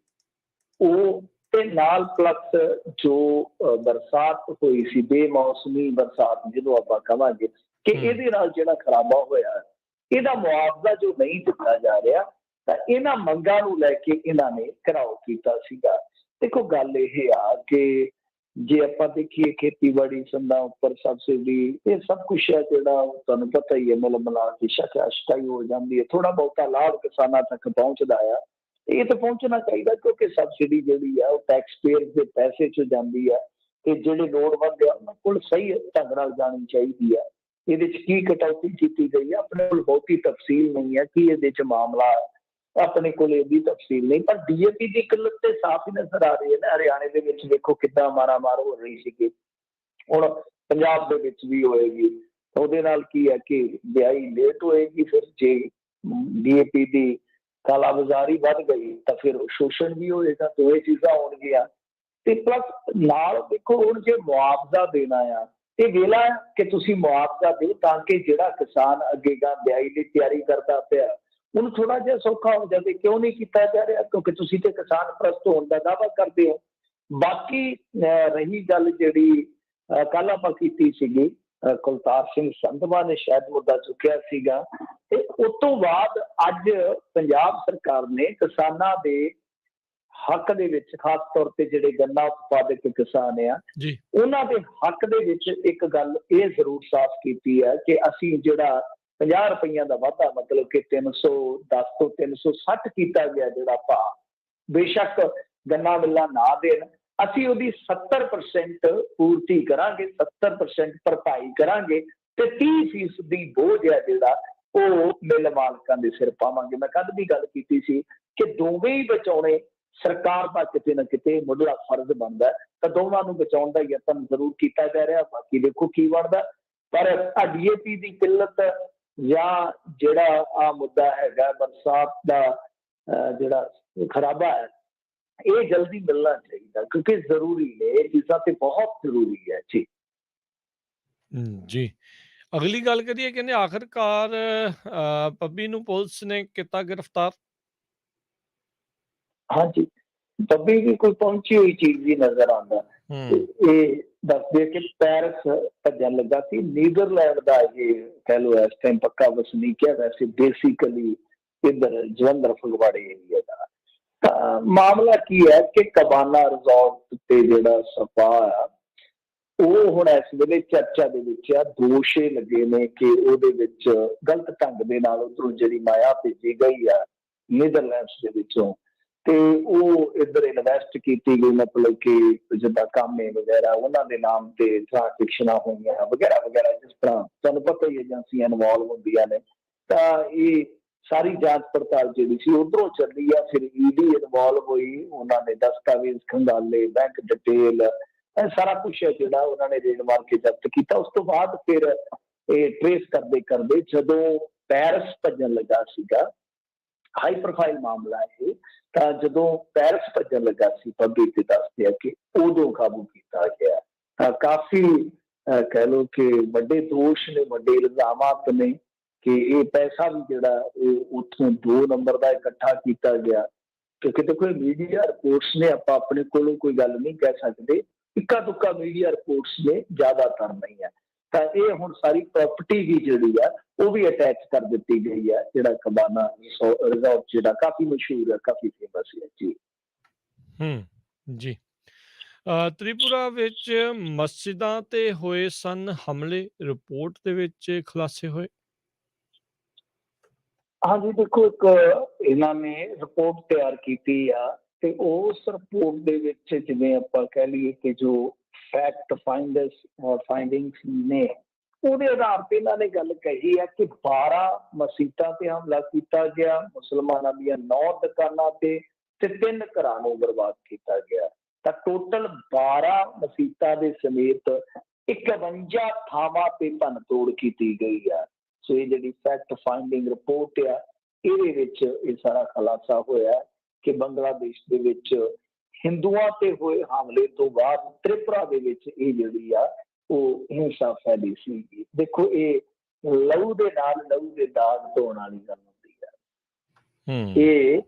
ਉਹ ਤੇ ਨਾਲ ਪਲੱਸ ਜੋ ਬਰਸਾਤ ਹੋਈ ਸੀ, ਬੇਮੌਸਮੀ ਬਰਸਾਤ ਜਿਹਨੂੰ ਆਪਾਂ ਕਹਾਂਗੇ, ਕਿ ਇਹਦੇ ਨਾਲ ਜਿਹੜਾ ਖਰਾਬਾ ਹੋਇਆ ਇਹਦਾ ਮੁਆਵਜ਼ਾ ਜੋ ਨਹੀਂ ਦਿੱਤਾ ਜਾ ਰਿਹਾ, ਤਾਂ ਇਹਨਾਂ ਮੰਗਾਂ ਨੂੰ ਲੈ ਕੇ ਇਹਨਾਂ ਨੇ ਘਿਰਾਓ ਕੀਤਾ ਸੀਗਾ। ਦੇਖੋ ਗੱਲ ਇਹ ਆ ਕਿ ਜੇ ਆਪਾਂ ਦੇਖੀਏ ਖੇਤੀਬਾੜੀ ਸੰਦਾਂ ਉੱਪਰ ਸਬਸਿਡੀ, ਇਹ ਸਭ ਕੁਛ ਹੈ ਜਿਹੜਾ ਤੁਹਾਨੂੰ ਪਤਾ ਹੀ ਹੈ ਮੁੱਲ ਮਿਲਾ ਕੇ ਸ਼ਕਾਈ ਹੋ ਜਾਂਦੀ ਹੈ, ਥੋੜਾ ਬਹੁਤਾ ਲਾਭ ਕਿਸਾਨਾਂ ਤੱਕ ਪਹੁੰਚਦਾ ਆ। ਇਹ ਤਾਂ ਪਹੁੰਚਣਾ ਚਾਹੀਦਾ ਕਿਉਂਕਿ ਸਬਸਿਡੀ ਜਿਹੜੀ ਆ ਉਹ ਟੈਕਸ ਪੇਅਰ ਦੇ ਪੈਸੇ 'ਚ ਜਾਂਦੀ ਆ, ਤੇ ਜਿਹੜੇ ਲੋੜਵੰਦ ਆ ਉਹਨਾਂ ਕੋਲ ਸਹੀ ਢੰਗ ਨਾਲ ਜਾਣੀ ਚਾਹੀਦੀ ਆ। ਇਹਦੇ 'ਚ ਕੀ ਕਟੌਤੀ ਕੀਤੀ ਗਈ ਆ ਆਪਣੇ ਕੋਲ ਬਹੁਤੀ ਤਫਸੀਲ ਨਹੀਂ ਹੈ ਕਿ ਇਹਦੇ 'ਚ ਮਾਮਲਾ ਆਪਣੇ ਕੋਲ ਇਹਦੀ ਤਫਸੀਲ ਨਹੀਂ, ਪਰ DAP ਦੀ ਕਿੱਲਤ ਤੇ ਸਾਫ਼ ਹੀ ਨਜ਼ਰ ਆ ਰਹੀ ਹੈ ਨਾ। ਹਰਿਆਣੇ ਦੇ ਵਿੱਚ ਦੇਖੋ ਕਿੱਦਾਂ ਮਾਰਾਮਾਰ ਹੋ ਰਹੀ ਸੀਗੀ, ਹੁਣ ਪੰਜਾਬ ਦੇ ਵਿੱਚ ਵੀ ਹੋਏਗੀ। ਉਹਦੇ ਨਾਲ ਕੀ ਹੈ ਕਿ ਬਿਜਾਈ ਲੇਟ ਹੋਏਗੀ, ਫਿਰ ਜੇ DAP ਦੀ ਕਾਲਾਬਾਜ਼ਾਰੀ ਵੱਧ ਗਈ ਤਾਂ ਫਿਰ ਸ਼ੋਸ਼ਣ ਵੀ ਹੋਏਗਾ, ਦੋਵੇਂ ਚੀਜ਼ਾਂ ਹੋਣਗੀਆਂ। ਤੇ ਪਲੱਸ ਨਾਲ ਦੇਖੋ ਹੁਣ ਜੇ ਮੁਆਵਜ਼ਾ ਦੇਣਾ ਆ, ਇਹ ਵੇਲਾ ਹੈ ਕਿ ਤੁਸੀਂ ਮੁਆਵਜ਼ਾ ਦਿਓ ਤਾਂ ਕਿ ਜਿਹੜਾ ਕਿਸਾਨ ਅੱਗੇਗਾ ਬਿਜਾਈ ਲਈ ਤਿਆਰੀ ਕਰਦਾ ਪਿਆ ਉਹਨੂੰ ਥੋੜਾ ਜਿਹਾ ਸੌਖਾ ਹੋ ਜਾਵੇ। ਕਿਉਂ ਨਹੀਂ ਕੀਤਾ ਜਾ ਰਿਹਾ? ਕਿਉਂਕਿ ਤੁਸੀਂ ਤੇ ਕਿਸਾਨ ਪ੍ਰਸਤ ਹੋਣ ਦਾ ਦਾਅਵਾ ਕਰਦੇ ਹੋ। ਬਾਕੀ ਰਹੀ ਗੱਲ ਜਿਹੜੀ ਕੱਲ ਆਪਾਂ ਕੀਤੀ ਸੀਗੀ, ਕੁਲਤਾਰ ਸਿੰਘ ਸੰਧਵਾ ਨੇ ਸ਼ਾਇਦ ਮੁੱਦਾ ਚੁੱਕਿਆ ਸੀਗਾ, ਤੇ ਉਸ ਤੋਂ ਬਾਅਦ ਅੱਜ ਪੰਜਾਬ ਸਰਕਾਰ ਨੇ ਕਿਸਾਨਾਂ ਦੇ ਹੱਕ ਦੇ ਵਿੱਚ, ਖਾਸ ਤੌਰ ਤੇ ਜਿਹੜੇ ਗੰਨਾ ਉਤਪਾਦਕ ਕਿਸਾਨ ਆ ਉਹਨਾਂ ਦੇ ਹੱਕ ਦੇ ਵਿੱਚ ਇੱਕ ਗੱਲ ਇਹ ਜ਼ਰੂਰ ਸਾਫ਼ ਕੀਤੀ ਹੈ ਕਿ ਅਸੀਂ ਜਿਹੜਾ 50 ਰੁਪਈਆਂ ਦਾ ਵਾਧਾ, ਮਤਲਬ ਕਿ 310 ਤੋਂ 360 ਕੀਤਾ ਗਿਆ ਜਿਹੜਾ ਭਾਅ, ਬੇਸ਼ੱਕ ਗੰਨਾ ਮਿੱਲਾਂ ਨਾ ਦੇਣ, ਅਸੀਂ ਉਹਦੀ 70% ਪੂਰਤੀ ਕਰਾਂਗੇ, 70% ਭਰਪਾਈ ਕਰਾਂਗੇ, ਤੇ 30% ਬੋਝ ਹੈ ਜਿਹੜਾ ਉਹ ਮਿਲ ਮਾਲਕਾਂ ਦੇ ਸਿਰ ਪਾਵਾਂਗੇ। ਮੈਂ ਕੱਲ੍ਹ ਵੀ ਗੱਲ ਕੀਤੀ ਸੀ ਕਿ ਦੋਵੇਂ ਹੀ ਬਚਾਉਣੇ ਸਰਕਾਰ ਦਾ ਕਿਤੇ ਨਾ ਕਿਤੇ ਮੁੱਢਲਾ ਫਰਜ਼ ਬਣਦਾ, ਤਾਂ ਦੋਵਾਂ ਨੂੰ ਬਚਾਉਣ ਦਾ ਯਤਨ ਜ਼ਰੂਰ ਕੀਤਾ ਜਾ ਰਿਹਾ। ਬਾਕੀ ਦੇਖੋ ਕੀ ਬਣਦਾ। ਪਰ DAP ਦੀ ਕਿੱਲਤ ਜਾਂ ਜਿਹੜਾ ਆ ਮੁੱਦਾ ਹੈਗਾ ਬਰਸਾਤ ਦਾ ਜਿਹੜਾ ਖਰਾਬਾ ਹੈ, ਇਹ ਜਲਦੀ ਮਿਲਣਾ ਚਾਹੀਦਾ ਕਿਉਂਕਿ ਜ਼ਰੂਰੀ ਨੇ, ਇਹ ਚੀਜ਼ਾਂ ਤੇ ਬਹੁਤ ਜ਼ਰੂਰੀ ਹੈ ਜੀ। ਜੀ ਅਗਲੀ ਗੱਲ ਕਰੀਏ, ਕਹਿੰਦੇ ਆਖਿਰਕਾਰ ਪੱਬੀ ਨੂੰ ਪੁਲਿਸ ਨੇ ਕੀਤਾ ਗ੍ਰਿਫਤਾਰ। ਹਾਂਜੀ, ਬੱਬੀ ਵੀ ਕੋਈ ਪਹੁੰਚੀ ਹੋਈ ਚੀਜ਼ ਹੀ ਨਜ਼ਰ ਆਉਂਦਾ। ਇਹ ਦੱਸਦੇ ਕਿ ਪੈਰਿਸ ਭੱਜਣ ਲੱਗਾ ਸੀ, ਨੀਦਰਲੈਂਡ ਦਾ ਇਹ ਕਹਿ ਲਓ ਇਸ ਟਾਈਮ ਪੱਕਾ ਵਸਨੀਕ ਹੈ, ਵੈਸੇ ਬੇਸਿਕਲੀ ਇੱਧਰ ਜਲੰਧਰ ਫਗਵਾੜੇ ਏਰੀਆ ਦਾ। ਤਾਂ ਮਾਮਲਾ ਕੀ ਹੈ ਕਿ ਕਬਾਨਾ ਰਿਜ਼ੋਰਟ ਤੇ ਜਿਹੜਾ ਸਪਾ ਆ ਉਹ ਹੁਣ ਇਸ ਵੇਲੇ ਚਰਚਾ ਦੇ ਵਿੱਚ ਆ। ਦੋਸ਼ ਇਹ ਲੱਗੇ ਨੇ ਕਿ ਉਹਦੇ ਵਿੱਚ ਗਲਤ ਢੰਗ ਦੇ ਨਾਲ ਉੱਧਰੋਂ ਜਿਹੜੀ ਮਾਇਆ ਭੇਜੀ ਗਈ ਆ ਨੀਦਰਲੈਂਡਸ ਦੇ ਵਿੱਚੋਂ, ਤੇ ਉਹ ਇੱਧਰ ਇਨਵੈਸਟ ਕੀਤੀ ਗਈ, ਮਤਲਬ ਕਿ ਜਿੱਦਾਂ ਕਾਮੇ ਵਗੈਰਾ ਉਹਨਾਂ ਦੇ ਨਾਮ ਤੇ ਟ੍ਰਾਂਜੈਕਸ਼ਨਾਂ ਹੋਈਆਂ ਵਗੈਰਾ ਵਗੈਰਾ। ਜਿਸ ਤਰ੍ਹਾਂ ਤੁਹਾਨੂੰ ਪਤਾ ਹੀ ਏਜੰਸੀਆਂ ਇਨਵੋਲਵ ਹੁੰਦੀਆਂ ਨੇ, ਤਾਂ ਇਹ ਸਾਰੀ ਜਾਂਚ ਪੜਤਾਲ ਜਿਹੜੀ ਸੀ ਉੱਧਰੋਂ ਚੱਲੀ ਆ। ਫਿਰ ED ਇਨਵੋਲਵ ਹੋਈ, ਉਹਨਾਂ ਨੇ ਦਸਤਾਵੇਜ਼ ਖੰਗਾਲੇ, ਬੈਂਕ ਡਿਟੇਲ, ਇਹ ਸਾਰਾ ਕੁਛ ਹੈ ਜਿਹੜਾ ਉਹਨਾਂ ਨੇ ਰੇਡ ਮਾਰ ਕੇ ਜ਼ਬਤ ਕੀਤਾ। ਉਸ ਤੋਂ ਬਾਅਦ ਫਿਰ ਇਹ ਟ੍ਰੇਸ ਕਰਦੇ ਕਰਦੇ ਜਦੋਂ ਪੈਰਿਸ ਭੱਜਣ ਲੱਗਾ ਸੀਗਾ, ਹਾਈ ਪ੍ਰੋਫਾਈਲ ਮਾਮਲਾ ਇਹ, ਤਾਂ ਜਦੋਂ ਪੈਰਿਸ ਭੱਜਣ ਲੱਗਾ ਸੀ ਪੱਬੀ ਤੇ ਦੱਸਦੇ ਆ ਕਿ ਉਦੋਂ ਕਾਬੂ ਕੀਤਾ ਗਿਆ। ਤਾਂ ਕਾਫੀ ਕਹਿ ਲਓ ਕਿ ਵੱਡੇ ਦੋਸ਼ ਨੇ, ਵੱਡੇ ਇਲਜ਼ਾਮਾਤ ਨੇ ਕਿ ਇਹ ਪੈਸਾ ਵੀ ਜਿਹੜਾ ਉਹ ਉੱਥੋਂ 2 ਨੰਬਰ ਦਾ ਇਕੱਠਾ ਕੀਤਾ ਗਿਆ। ਕਿਉਂਕਿ ਦੇਖੋ ਮੀਡੀਆ ਰਿਪੋਰਟਸ ਨੇ, ਆਪਾਂ ਆਪਣੇ ਕੋਲੋਂ ਕੋਈ ਗੱਲ ਨਹੀਂ ਕਹਿ ਸਕਦੇ, ਇੱਕਾ ਦੁੱਕਾ ਮੀਡੀਆ ਰਿਪੋਰਟਸ ਨੇ, ਜ਼ਿਆਦਾਤਰ ਨਹੀਂ ਹੈ। ਤਾਂ ਇਹ ਹੁਣ ਸਾਰੀ ਪ੍ਰਾਪਰਟੀ ਵੀ ਜਿਹੜੀ ਆ ਉਹ ਵੀ ਅਟੈਚ ਕਰ ਦਿੱਤੀ ਗਈ ਹੈ। ਜਿਹੜਾ ਕਬਾਨਾ ਰਿਜ਼ੋਰਟ ਜਿਹੜਾ ਕਾਫੀ ਮਸ਼ਹੂਰ ਹੈ, ਕਾਫੀ ਫੇਮਸ ਹੈ ਜੀ। ਜੀ ਤ੍ਰਿਪੁਰਾ ਵਿੱਚ ਮਸਜਿਦਾਂ ਤੇ ਹੋਏ ਸਨ ਹਮਲੇ, ਰਿਪੋਰਟ ਦੇ ਵਿੱਚ ਖੁਲਾਸੇ ਹੋਏ। ਹਾਂਜੀ, ਦੇਖੋ ਇੱਕ ਇਹਨਾਂ ਨੇ ਰਿਪੋਰਟ ਤਿਆਰ ਕੀਤੀ ਆ, ਤੇ ਉਸ ਰਿਪੋਰਟ ਦੇ ਵਿੱਚ ਜਿਵੇਂ ਆਪਾਂ ਕਹਿ ਲਈਏ ਕਿ ਜੋ ਫੈਕਟ ਫਾਈਂਡਿੰਗਸ ਨੇ, ਉਹਦੇ ਆਧਾਰ ਤੇ ਇਹਨਾਂ ਨੇ ਗੱਲ ਕਹੀ ਹੈ ਕਿ 12 ਮਸੀਤਾਂ ਤੇ ਹਮਲਾ ਕੀਤਾ ਗਿਆ, ਮੁਸਲਮਾਨਾਂ ਦੀਆਂ 9 ਦੁਕਾਨਾਂ ਤੇ 3 ਘਰਾਂ ਨੂੰ ਬਰਬਾਦ ਕੀਤਾ ਗਿਆ। ਤਾਂ ਟੋਟਲ 12 ਮਸੀਤਾਂ ਦੇ ਸਮੇਤ 51 ਥਾਵਾਂ ਤੇ ਭੰਨ ਤੋੜ ਕੀਤੀ ਗਈ ਆ। ਸੋ ਇਹ ਜਿਹੜੀ ਫੈਕਟ ਫਾਈਂਡਿੰਗ ਰਿਪੋਰਟ ਆ, ਇਹਦੇ ਵਿੱਚ ਇਹ ਸਾਰਾ ਖੁਲਾਸਾ ਹੋਇਆ ਕਿ ਬੰਗਲਾਦੇਸ਼ ਦੇ ਵਿੱਚ ਹਿੰਦੂਆਂ ਤੇ ਹੋਏ ਹਮਲੇ ਤੋਂ ਬਾਅਦ ਤ੍ਰਿਪੁਰਾ ਦੇ ਵਿੱਚ ਇਹ ਜਿਹੜੀ ਆ ਉਹ ਹਿੰਸਾ ਫੈਲੀ ਸੀ। ਦੇਖੋ ਇਹ ਲਹੂ ਦੇ ਨਾਲ ਲਹੂ ਦੇ ਦਾਗ ਧੋਣ ਵਾਲੀ ਗੱਲ ਹੁੰਦੀ ਹੈ। ਇਹ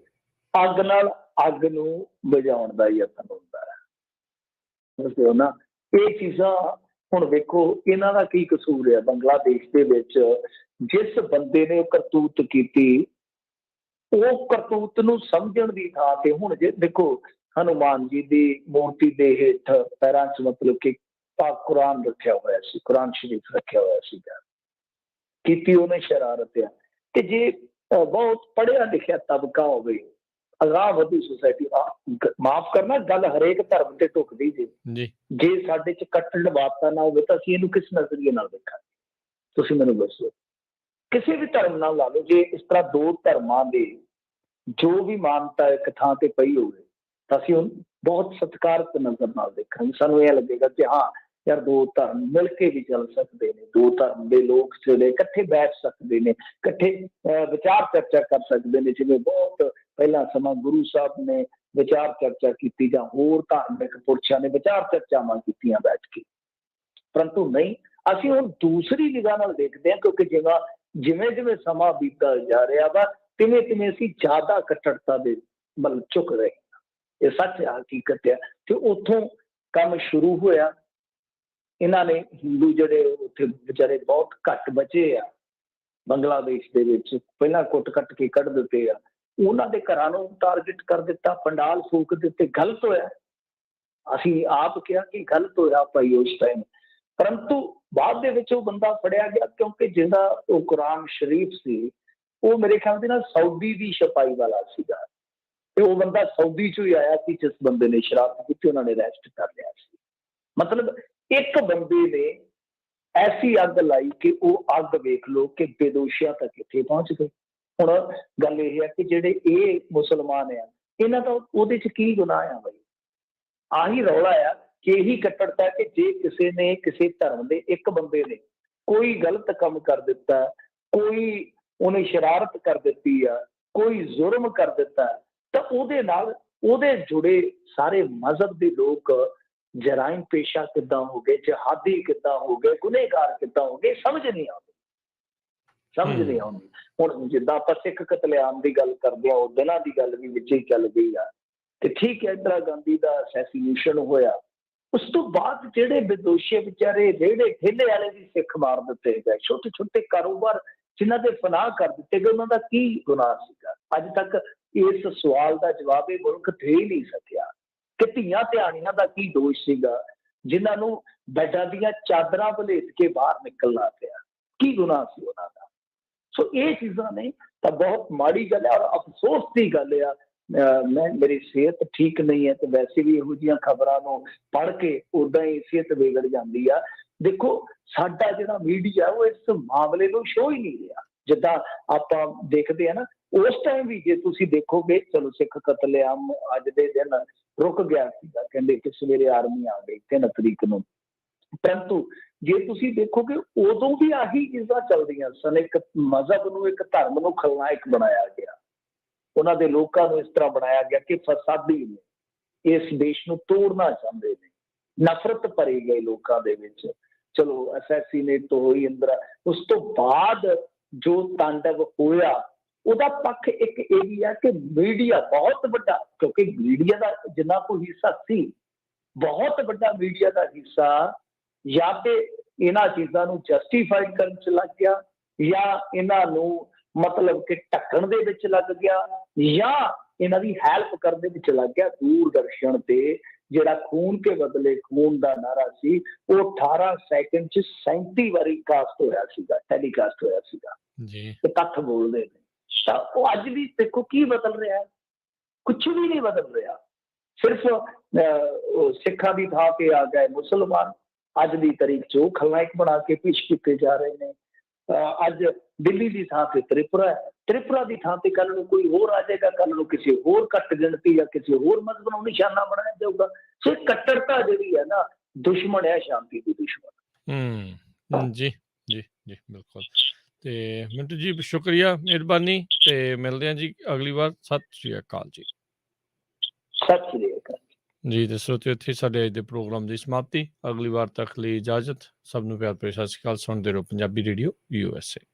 ਅੱਗ ਨਾਲ ਅੱਗ ਨੂੰ ਬੁਝਾਉਣ ਦਾ ਯਤਨ ਹੁੰਦਾ ਹੈ। ਦੱਸਿਓ ਨਾ, ਇਹ ਚੀਜ਼ਾਂ ਹੁਣ ਵੇਖੋ ਇਹਨਾਂ ਦਾ ਕੀ ਕਸੂਰ ਹੈ। ਬੰਗਲਾਦੇਸ਼ ਦੇ ਵਿੱਚ ਜਿਸ ਬੰਦੇ ਨੇ ਕਰਤੂਤ ਕੀਤੀ, ਉਹ ਕਰਤੂਤ ਨੂੰ ਸਮਝਣ ਦੀ ਥਾਂ ਤੇ ਹੁਣ ਜੇ ਦੇਖੋ ਹਨੂੰਮਾਨ ਜੀ ਦੀ ਮੂਰਤੀ ਦੇ ਹੇਠ ਪੈਰਾਂ 'ਚ ਮਤਲਬ ਕਿ ਪਾਕ ਕੁਰਾਨ ਰੱਖਿਆ ਹੋਇਆ ਸੀ, ਕੁਰਾਨ ਸ਼ਰੀਫ ਰੱਖਿਆ ਹੋਇਆ ਸੀਗਾ, ਕੀਤੀ ਉਹਨੇ ਸ਼ਰਾਰਤ ਆ। ਤੇ ਜੇ ਬਹੁਤ ਪੜ੍ਹਿਆ ਲਿਖਿਆ ਤਬਕਾ ਹੋਵੇ, ਅਗਾਂਹ ਵਧੀ ਸੁਸਾਇਟੀ, ਮਾਫ ਕਰਨਾ ਗੱਲ ਹਰੇਕ ਧਰਮ ਤੇ ਢੁਕਦੀ ਜੇ ਸਾਡੇ 'ਚ ਕੱਟੜ ਵਾਰਤਾ ਨਾ ਹੋਵੇ ਤਾਂ ਅਸੀਂ ਇਹਨੂੰ ਕਿਸ ਨਜ਼ਰੀਏ ਨਾਲ ਦੇਖਾਂਗੇ? ਤੁਸੀਂ ਮੈਨੂੰ ਦੱਸੋ। ਕਿਸੇ ਵੀ ਧਰਮ ਨਾਲ ਲਾ ਲਓ, ਜੇ ਇਸ ਤਰ੍ਹਾਂ 2 ਧਰਮਾਂ ਦੇ ਜੋ ਵੀ ਮਾਨਤਾ ਇੱਕ ਥਾਂ ਤੇ ਪਈ ਹੋਵੇ ਤਾਂ ਅਸੀਂ ਉਹਨੂੰ ਬਹੁਤ ਸਤਿਕਾਰਤ ਨਜ਼ਰ ਨਾਲ ਦੇਖਾਂਗੇ। ਸਾਨੂੰ ਇਹ ਲੱਗੇਗਾ ਕਿ ਹਾਂ ਯਾਰ 2 ਧਰਮ ਮਿਲ ਕੇ ਵੀ ਚੱਲ ਸਕਦੇ ਨੇ, 2 ਧਰਮ ਦੇ ਲੋਕ ਜਿਹੜੇ ਇਕੱਠੇ ਬੈਠ ਸਕਦੇ ਨੇ, ਇਕੱਠੇ ਵਿਚਾਰ ਚਰਚਾ ਕਰ ਸਕਦੇ ਨੇ। ਜਿਵੇਂ ਬਹੁਤ ਪਹਿਲਾਂ ਸਮਾਂ ਗੁਰੂ ਸਾਹਿਬ ਨੇ ਵਿਚਾਰ ਚਰਚਾ ਕੀਤੀ ਜਾਂ ਹੋਰ ਧਾਰਮਿਕ ਪੁਰਸ਼ਾਂ ਨੇ ਵਿਚਾਰ ਚਰਚਾਵਾਂ ਕੀਤੀਆਂ ਬੈਠ ਕੇ। ਪਰੰਤੂ ਨਹੀਂ, ਅਸੀਂ ਹੁਣ ਦੂਸਰੀ ਨਿਗਾਹ ਨਾਲ ਦੇਖਦੇ ਹਾਂ, ਕਿਉਂਕਿ ਜਿਵੇਂ ਜਿਵੇਂ ਸਮਾਂ ਬੀਤਦਾ ਜਾ ਰਿਹਾ ਵਾ, ਤਿਵੇਂ ਤਿਵੇਂ ਅਸੀਂ ਜ਼ਿਆਦਾ ਕੱਟੜਤਾ ਦੇ ਵੱਲ ਝੁਕ ਰਹੇ ਹਾਂ। ਇਹ ਸੱਚ ਹਕੀਕਤ ਹੈ। ਤੇ ਉੱਥੋਂ ਕੰਮ ਸ਼ੁਰੂ ਹੋਇਆ। ਇਹਨਾਂ ਨੇ ਹਿੰਦੂ ਜਿਹੜੇ ਉੱਥੇ ਵਿਚਾਰੇ ਬਹੁਤ ਘੱਟ ਬਚੇ ਆ ਬੰਗਲਾਦੇਸ਼ ਦੇ ਵਿੱਚ, ਪਹਿਲਾਂ ਕੁੱਟ ਕੱਟ ਕੇ ਕੱਢ ਦਿੱਤੇ ਆ, ਉਹਨਾਂ ਦੇ ਘਰਾਂ ਨੂੰ ਟਾਰਗੇਟ ਕਰ ਦਿੱਤਾ, ਪੰਡਾਲ ਫੂਕ ਦਿੱਤੇ। ਗਲਤ ਹੋਇਆ, ਅਸੀਂ ਆਪ ਕਿਹਾ ਕਿ ਗਲਤ ਹੋਇਆ ਭਾਈ ਉਸ ਟਾਈਮ। ਪਰੰਤੂ ਬਾਅਦ ਦੇ ਵਿੱਚ ਉਹ ਬੰਦਾ ਫੜਿਆ ਗਿਆ, ਕਿਉਂਕਿ ਜਿਹੜਾ ਉਹ ਕੁਰਾਨ ਸ਼ਰੀਫ ਸੀ ਉਹ ਮੇਰੇ ਖਿਆਲ ਦੇ ਨਾਲ ਸਾਊਦੀ ਦੀ ਛਪਾਈ ਵਾਲਾ ਸੀਗਾ, ਤੇ ਉਹ ਬੰਦਾ ਸਾਊਦੀ ਚੋਂ ਹੀ ਆਇਆ ਸੀ ਜਿਸ ਬੰਦੇ ਨੇ ਸ਼ਰਾਰਤ ਕੀਤੀ, ਉਹਨਾਂ ਨੇ ਅਰੈਸਟ ਕਰ ਲਿਆ ਸੀ। ਮਤਲਬ ਇੱਕ ਬੰਦੇ ਨੇ ਐਸੀ ਅੱਗ ਲਾਈ ਕਿ ਉਹ ਅੱਗ ਵੇਖ ਲਓ ਕਿ ਬੇਦੋਸ਼ੀਆਂ ਤੱਕ ਕਿੱਥੇ ਪਹੁੰਚ ਗਈ। ਹੁਣ ਗੱਲ ਇਹ ਹੈ ਕਿ ਜਿਹੜੇ ਇਹ ਮੁਸਲਮਾਨ ਆ, ਇਹਨਾਂ ਦਾ ਉਹਦੇ ਚ ਕੀ ਗੁਨਾਹ ਆ ਬਈ? ਆਹੀ ਰੌਲਾ ਆ ਕਿ ਇਹੀ ਕੱਟੜਤਾ ਕਿ ਜੇ ਕਿਸੇ ਨੇ ਕਿਸੇ ਧਰਮ ਦੇ ਇੱਕ ਬੰਦੇ ਨੇ ਕੋਈ ਗਲਤ ਕੰਮ ਕਰ ਦਿੱਤਾ, ਕੋਈ ਉਹਨੇ ਸ਼ਰਾਰਤ ਕਰ ਦਿੱਤੀ ਆ, ਕੋਈ ਜ਼ੁਰਮ ਕਰ ਦਿੱਤਾ, ਤਾਂ ਉਹਦੇ ਨਾਲ ਉਹਦੇ ਜੁੜੇ ਸਾਰੇ ਮਜ਼ਹਬ ਦੇ ਲੋਕ ਜਰਾਇਮ ਪੇਸ਼ਾ ਕਿੱਦਾਂ ਹੋ ਗਏ, ਜਹਾਦੀ ਕਿੱਦਾਂ ਹੋ ਗਏ, ਗੁਨੇਗਾਰ ਕਿੱਦਾਂ ਹੋ ਗਏ, ਸਮਝ ਨਹੀਂ ਆਉਂਦੀ, ਸਮਝ ਨਹੀਂ ਆਉਂਦੀ। ਹੁਣ ਜਿੱਦਾਂ ਆਪਾਂ ਸਿੱਖ ਕਤਲੇਆਮ ਦੀ ਗੱਲ ਕਰਦੇ ਹਾਂ, ਉਹ ਦਿਨਾਂ ਦੀ ਗੱਲ ਵੀ ਵਿੱਚ ਹੀ ਚੱਲ ਗਈ ਆ, ਤੇ ਠੀਕ ਹੈ ਇੰਦਰਾ ਗਾਂਧੀ ਦਾ ਅਸੈਸੀਨੇਸ਼ਨ ਹੋਇਆ, ਉਸ ਤੋਂ ਬਾਅਦ ਜਿਹੜੇ ਬੇਦੋਸ਼ੀ ਵਿਚਾਰੇ ਰੇੜੇ ਠੇਲੇ ਵਾਲੇ ਵੀ ਸਿੱਖ ਮਾਰ ਦਿੱਤੇ ਗਏ, ਛੋਟੇ ਛੋਟੇ ਕਾਰੋਬਾਰ ਜਿਨ੍ਹਾਂ ਦੇ ਫਨਾਹ ਕਰ ਦਿੱਤੇ ਗਏ, ਉਹਨਾਂ ਦਾ ਕੀ ਗੁਨਾਹ ਸੀਗਾ? ਅੱਜ ਤੱਕ ਇਸ ਸਵਾਲ ਦਾ ਜਵਾਬ ਇਹ ਮੁਲਕ ਦੇ ਹੀ ਨਹੀਂ ਸਕਿਆ ਕਿ ਧੀਆਂ ਧਿਆਣੀਆਂ ਦਾ ਕੀ ਦੋਸ਼ ਸੀਗਾ ਜਿਨ੍ਹਾਂ ਨੂੰ ਬੈਡਾਂ ਦੀਆਂ ਚਾਦਰਾਂ ਭਲੇਟ ਕੇ ਬਾਹਰ ਨਿਕਲਣਾ ਪਿਆ, ਕੀ ਗੁਨਾਹ ਸੀ ਉਹਨਾਂ ਦਾ? ਸੋ ਇਹ ਚੀਜ਼ਾਂ ਨੇ ਤਾਂ ਬਹੁਤ ਮਾੜੀ ਗੱਲ ਹੈ ਔਰ ਅਫਸੋਸ ਦੀ ਗੱਲ ਆ। ਮੇਰੀ ਸਿਹਤ ਠੀਕ ਨਹੀਂ ਹੈ ਤੇ ਵੈਸੇ ਵੀ ਇਹੋ ਜਿਹੀਆਂ ਖਬਰਾਂ ਨੂੰ ਪੜ੍ਹ ਕੇ ਉਦਾਂ ਹੀ ਸਿਹਤ ਵਿਗੜ ਜਾਂਦੀ ਆ। ਦੇਖੋ ਸਾਡਾ ਜਿਹੜਾ ਮੀਡੀਆ ਉਹ ਇਸ ਮਾਮਲੇ ਨੂੰ ਸ਼ੋ ਹੀ ਨਹੀਂ ਰਿਹਾ ਜਿੱਦਾਂ ਆਪਾਂ ਦੇਖਦੇ ਆ ਨਾ। ਉਸ ਟਾਈਮ ਵੀ ਜੇ ਤੁਸੀਂ ਦੇਖੋਗੇ, ਚਲੋ ਸਿੱਖ ਕਤਲੇਆਮ ਅੱਜ ਦੇ ਦਿਨ ਰੁਕ ਗਿਆ ਸੀਗਾ, ਕਹਿੰਦੇ ਕਿ ਸਵੇਰੇ ਆਰਮੀ ਆ ਗਈ 3 ਤਰੀਕ ਨੂੰ, ਪਰੰਤੂ ਜੇ ਤੁਸੀਂ ਦੇਖੋਗੇ ਉਦੋਂ ਵੀ ਆਹੀ ਚੀਜ਼ਾਂ ਚੱਲਦੀਆਂ ਸਨ। ਇੱਕ ਮਜ਼ਹਬ ਨੂੰ, ਇੱਕ ਧਰਮ ਨੂੰ ਖਲਨਾਇਕ ਬਣਾਇਆ ਗਿਆ, ਉਹਨਾਂ ਦੇ ਲੋਕਾਂ ਨੂੰ ਇਸ ਤਰ੍ਹਾਂ ਬਣਾਇਆ ਗਿਆ ਕਿ ਫਸਾਦੀ ਨੇ, ਇਸ ਦੇਸ਼ ਨੂੰ ਤੋੜਨਾ ਚਾਹੁੰਦੇ ਨੇ, ਨਫ਼ਰਤ ਭਰੇ ਗਏ ਲੋਕਾਂ ਦੇ ਵਿੱਚ। ਚਲੋ ਅਸੈਸੀਨੇਟ ਹੋਈ ਇੰਦਰਾ, ਉਸ ਤੋਂ ਬਾਅਦ ਜੋ ਤਾਂਡਵ ਹੋਇਆ ਉਹਦਾ ਪੱਖ ਇੱਕ ਇਹ ਵੀ ਆ ਕਿ ਮੀਡੀਆ ਬਹੁਤ ਵੱਡਾ, ਕਿਉਂਕਿ ਮੀਡੀਆ ਦਾ ਜਿੰਨਾ ਕੋਈ ਹਿੱਸਾ ਸੀ, ਬਹੁਤ ਵੱਡਾ ਮੀਡੀਆ ਦਾ ਹਿੱਸਾ ਜਾਂ ਤੇ ਇਹਨਾਂ ਚੀਜ਼ਾਂ ਨੂੰ ਜਸਟੀਫਾਈਡ ਕਰਨ ਚ ਲੱਗ ਗਿਆ ਜਾਂ ਇਹਨਾਂ ਨੂੰ ਮਤਲਬ ਕਿ ਢੱਕਣ ਦੇ ਵਿੱਚ ਲੱਗ ਗਿਆ ਜਾਂ ਇਹਨਾਂ ਦੀ ਹੈਲਪ ਕਰਨ ਦੇ ਵਿੱਚ ਲੱਗ ਗਿਆ। ਦੂਰਦਰਸ਼ਨ ਤੇ ਜਿਹੜਾ ਖੂਨ ਕੇ ਬਦਲੇ ਖੂਨ ਦਾ ਨਾਰਾ ਸੀ ਉਹ 18 ਸੈਕਿੰਡ ਚ 37 ਵਾਰੀ ਕਾਸਟ ਹੋਇਆ ਸੀਗਾ, ਟੈਲੀਕਾਸਟ ਹੋਇਆ ਸੀਗਾ ਜੀ, ਤੇ ਤੱਥ ਬੋਲਦੇ ਨੇ। ਤਾਂ ਉਹ ਅੱਜ ਵੀ ਦੇਖੋ ਕੀ ਬਦਲ ਰਿਹਾ, ਕੁਛ ਵੀ ਨਹੀਂ ਬਦਲ ਰਿਹਾ। ਸਿਰਫ ਸਿੱਖਾਂ ਦੀ ਥਾਂ ਤੇ ਆ ਗਏ ਮੁਸਲਮਾਨ, ਅੱਜ ਦੀ ਤਾਰੀਖ ਚ ਉਹ ਖਲਨਾਇਕ ਬਣਾ ਕੇ ਪੇਸ਼ ਕੀਤੇ ਜਾ ਰਹੇ ਨੇ। ਅੱਜ ਦਿੱਲੀ ਦੀ ਥਾਂ ਤੇ ਤ੍ਰਿਪੁਰਾ ਹੈ, ਤ੍ਰਿਪੁਰਾ ਦੀ ਥਾਂ ਤੇ ਕੱਲ ਨੂੰ ਕੋਈ ਹੋਰ ਆ ਜਾਏਗਾ, ਕੱਲ ਨੂੰ ਕਿਸੇ ਹੋਰ ਘੱਟ ਗਿਣਤੀ ਜਾਂ ਕਿਸੇ ਹੋਰ ਮਜ਼ਹਬ ਨੂੰ ਨਿਸ਼ਾਨਾ ਬਣਾਇਆ ਜਾਊਗਾ। ਸੋ ਕੱਟੜਤਾ ਜਿਹੜੀ ਹੈ ਨਾ ਦੁਸ਼ਮਣ ਹੈ ਸ਼ਾਂਤੀ ਦੀ ਦੁਸ਼ਮਣ। ਜੀ ਜੀ ਜੀ ਬਿਲਕੁਲ। ਤੇ ਮਿੰਟੂ ਜੀ ਸ਼ੁਕਰੀਆ, ਮਿਹਰਬਾਨੀ, ਤੇ ਮਿਲਦੇ ਹਾਂ ਜੀ ਅਗਲੀ ਵਾਰ। ਸਤਿ ਸ਼੍ਰੀ ਅਕਾਲ ਜੀ। ਸਤਿ ਸ਼੍ਰੀ ਅਕਾਲ ਜੀ। ਤੇ ਸਰੋਤਿਓ ਇੱਥੇ ਸਾਡੇ ਅੱਜ ਦੇ ਪ੍ਰੋਗਰਾਮ ਦੀ ਸਮਾਪਤੀ। ਅਗਲੀ ਵਾਰ ਤੱਕ ਲਈ ਇਜਾਜ਼ਤ। ਸਭ ਨੂੰ ਪਿਆਰ ਭਰੀ ਸਤਿ ਸ਼੍ਰੀ ਅਕਾਲ। ਸੁਣਦੇ ਰਹੋ ਪੰਜਾਬੀ ਰੇਡੀਓ USA।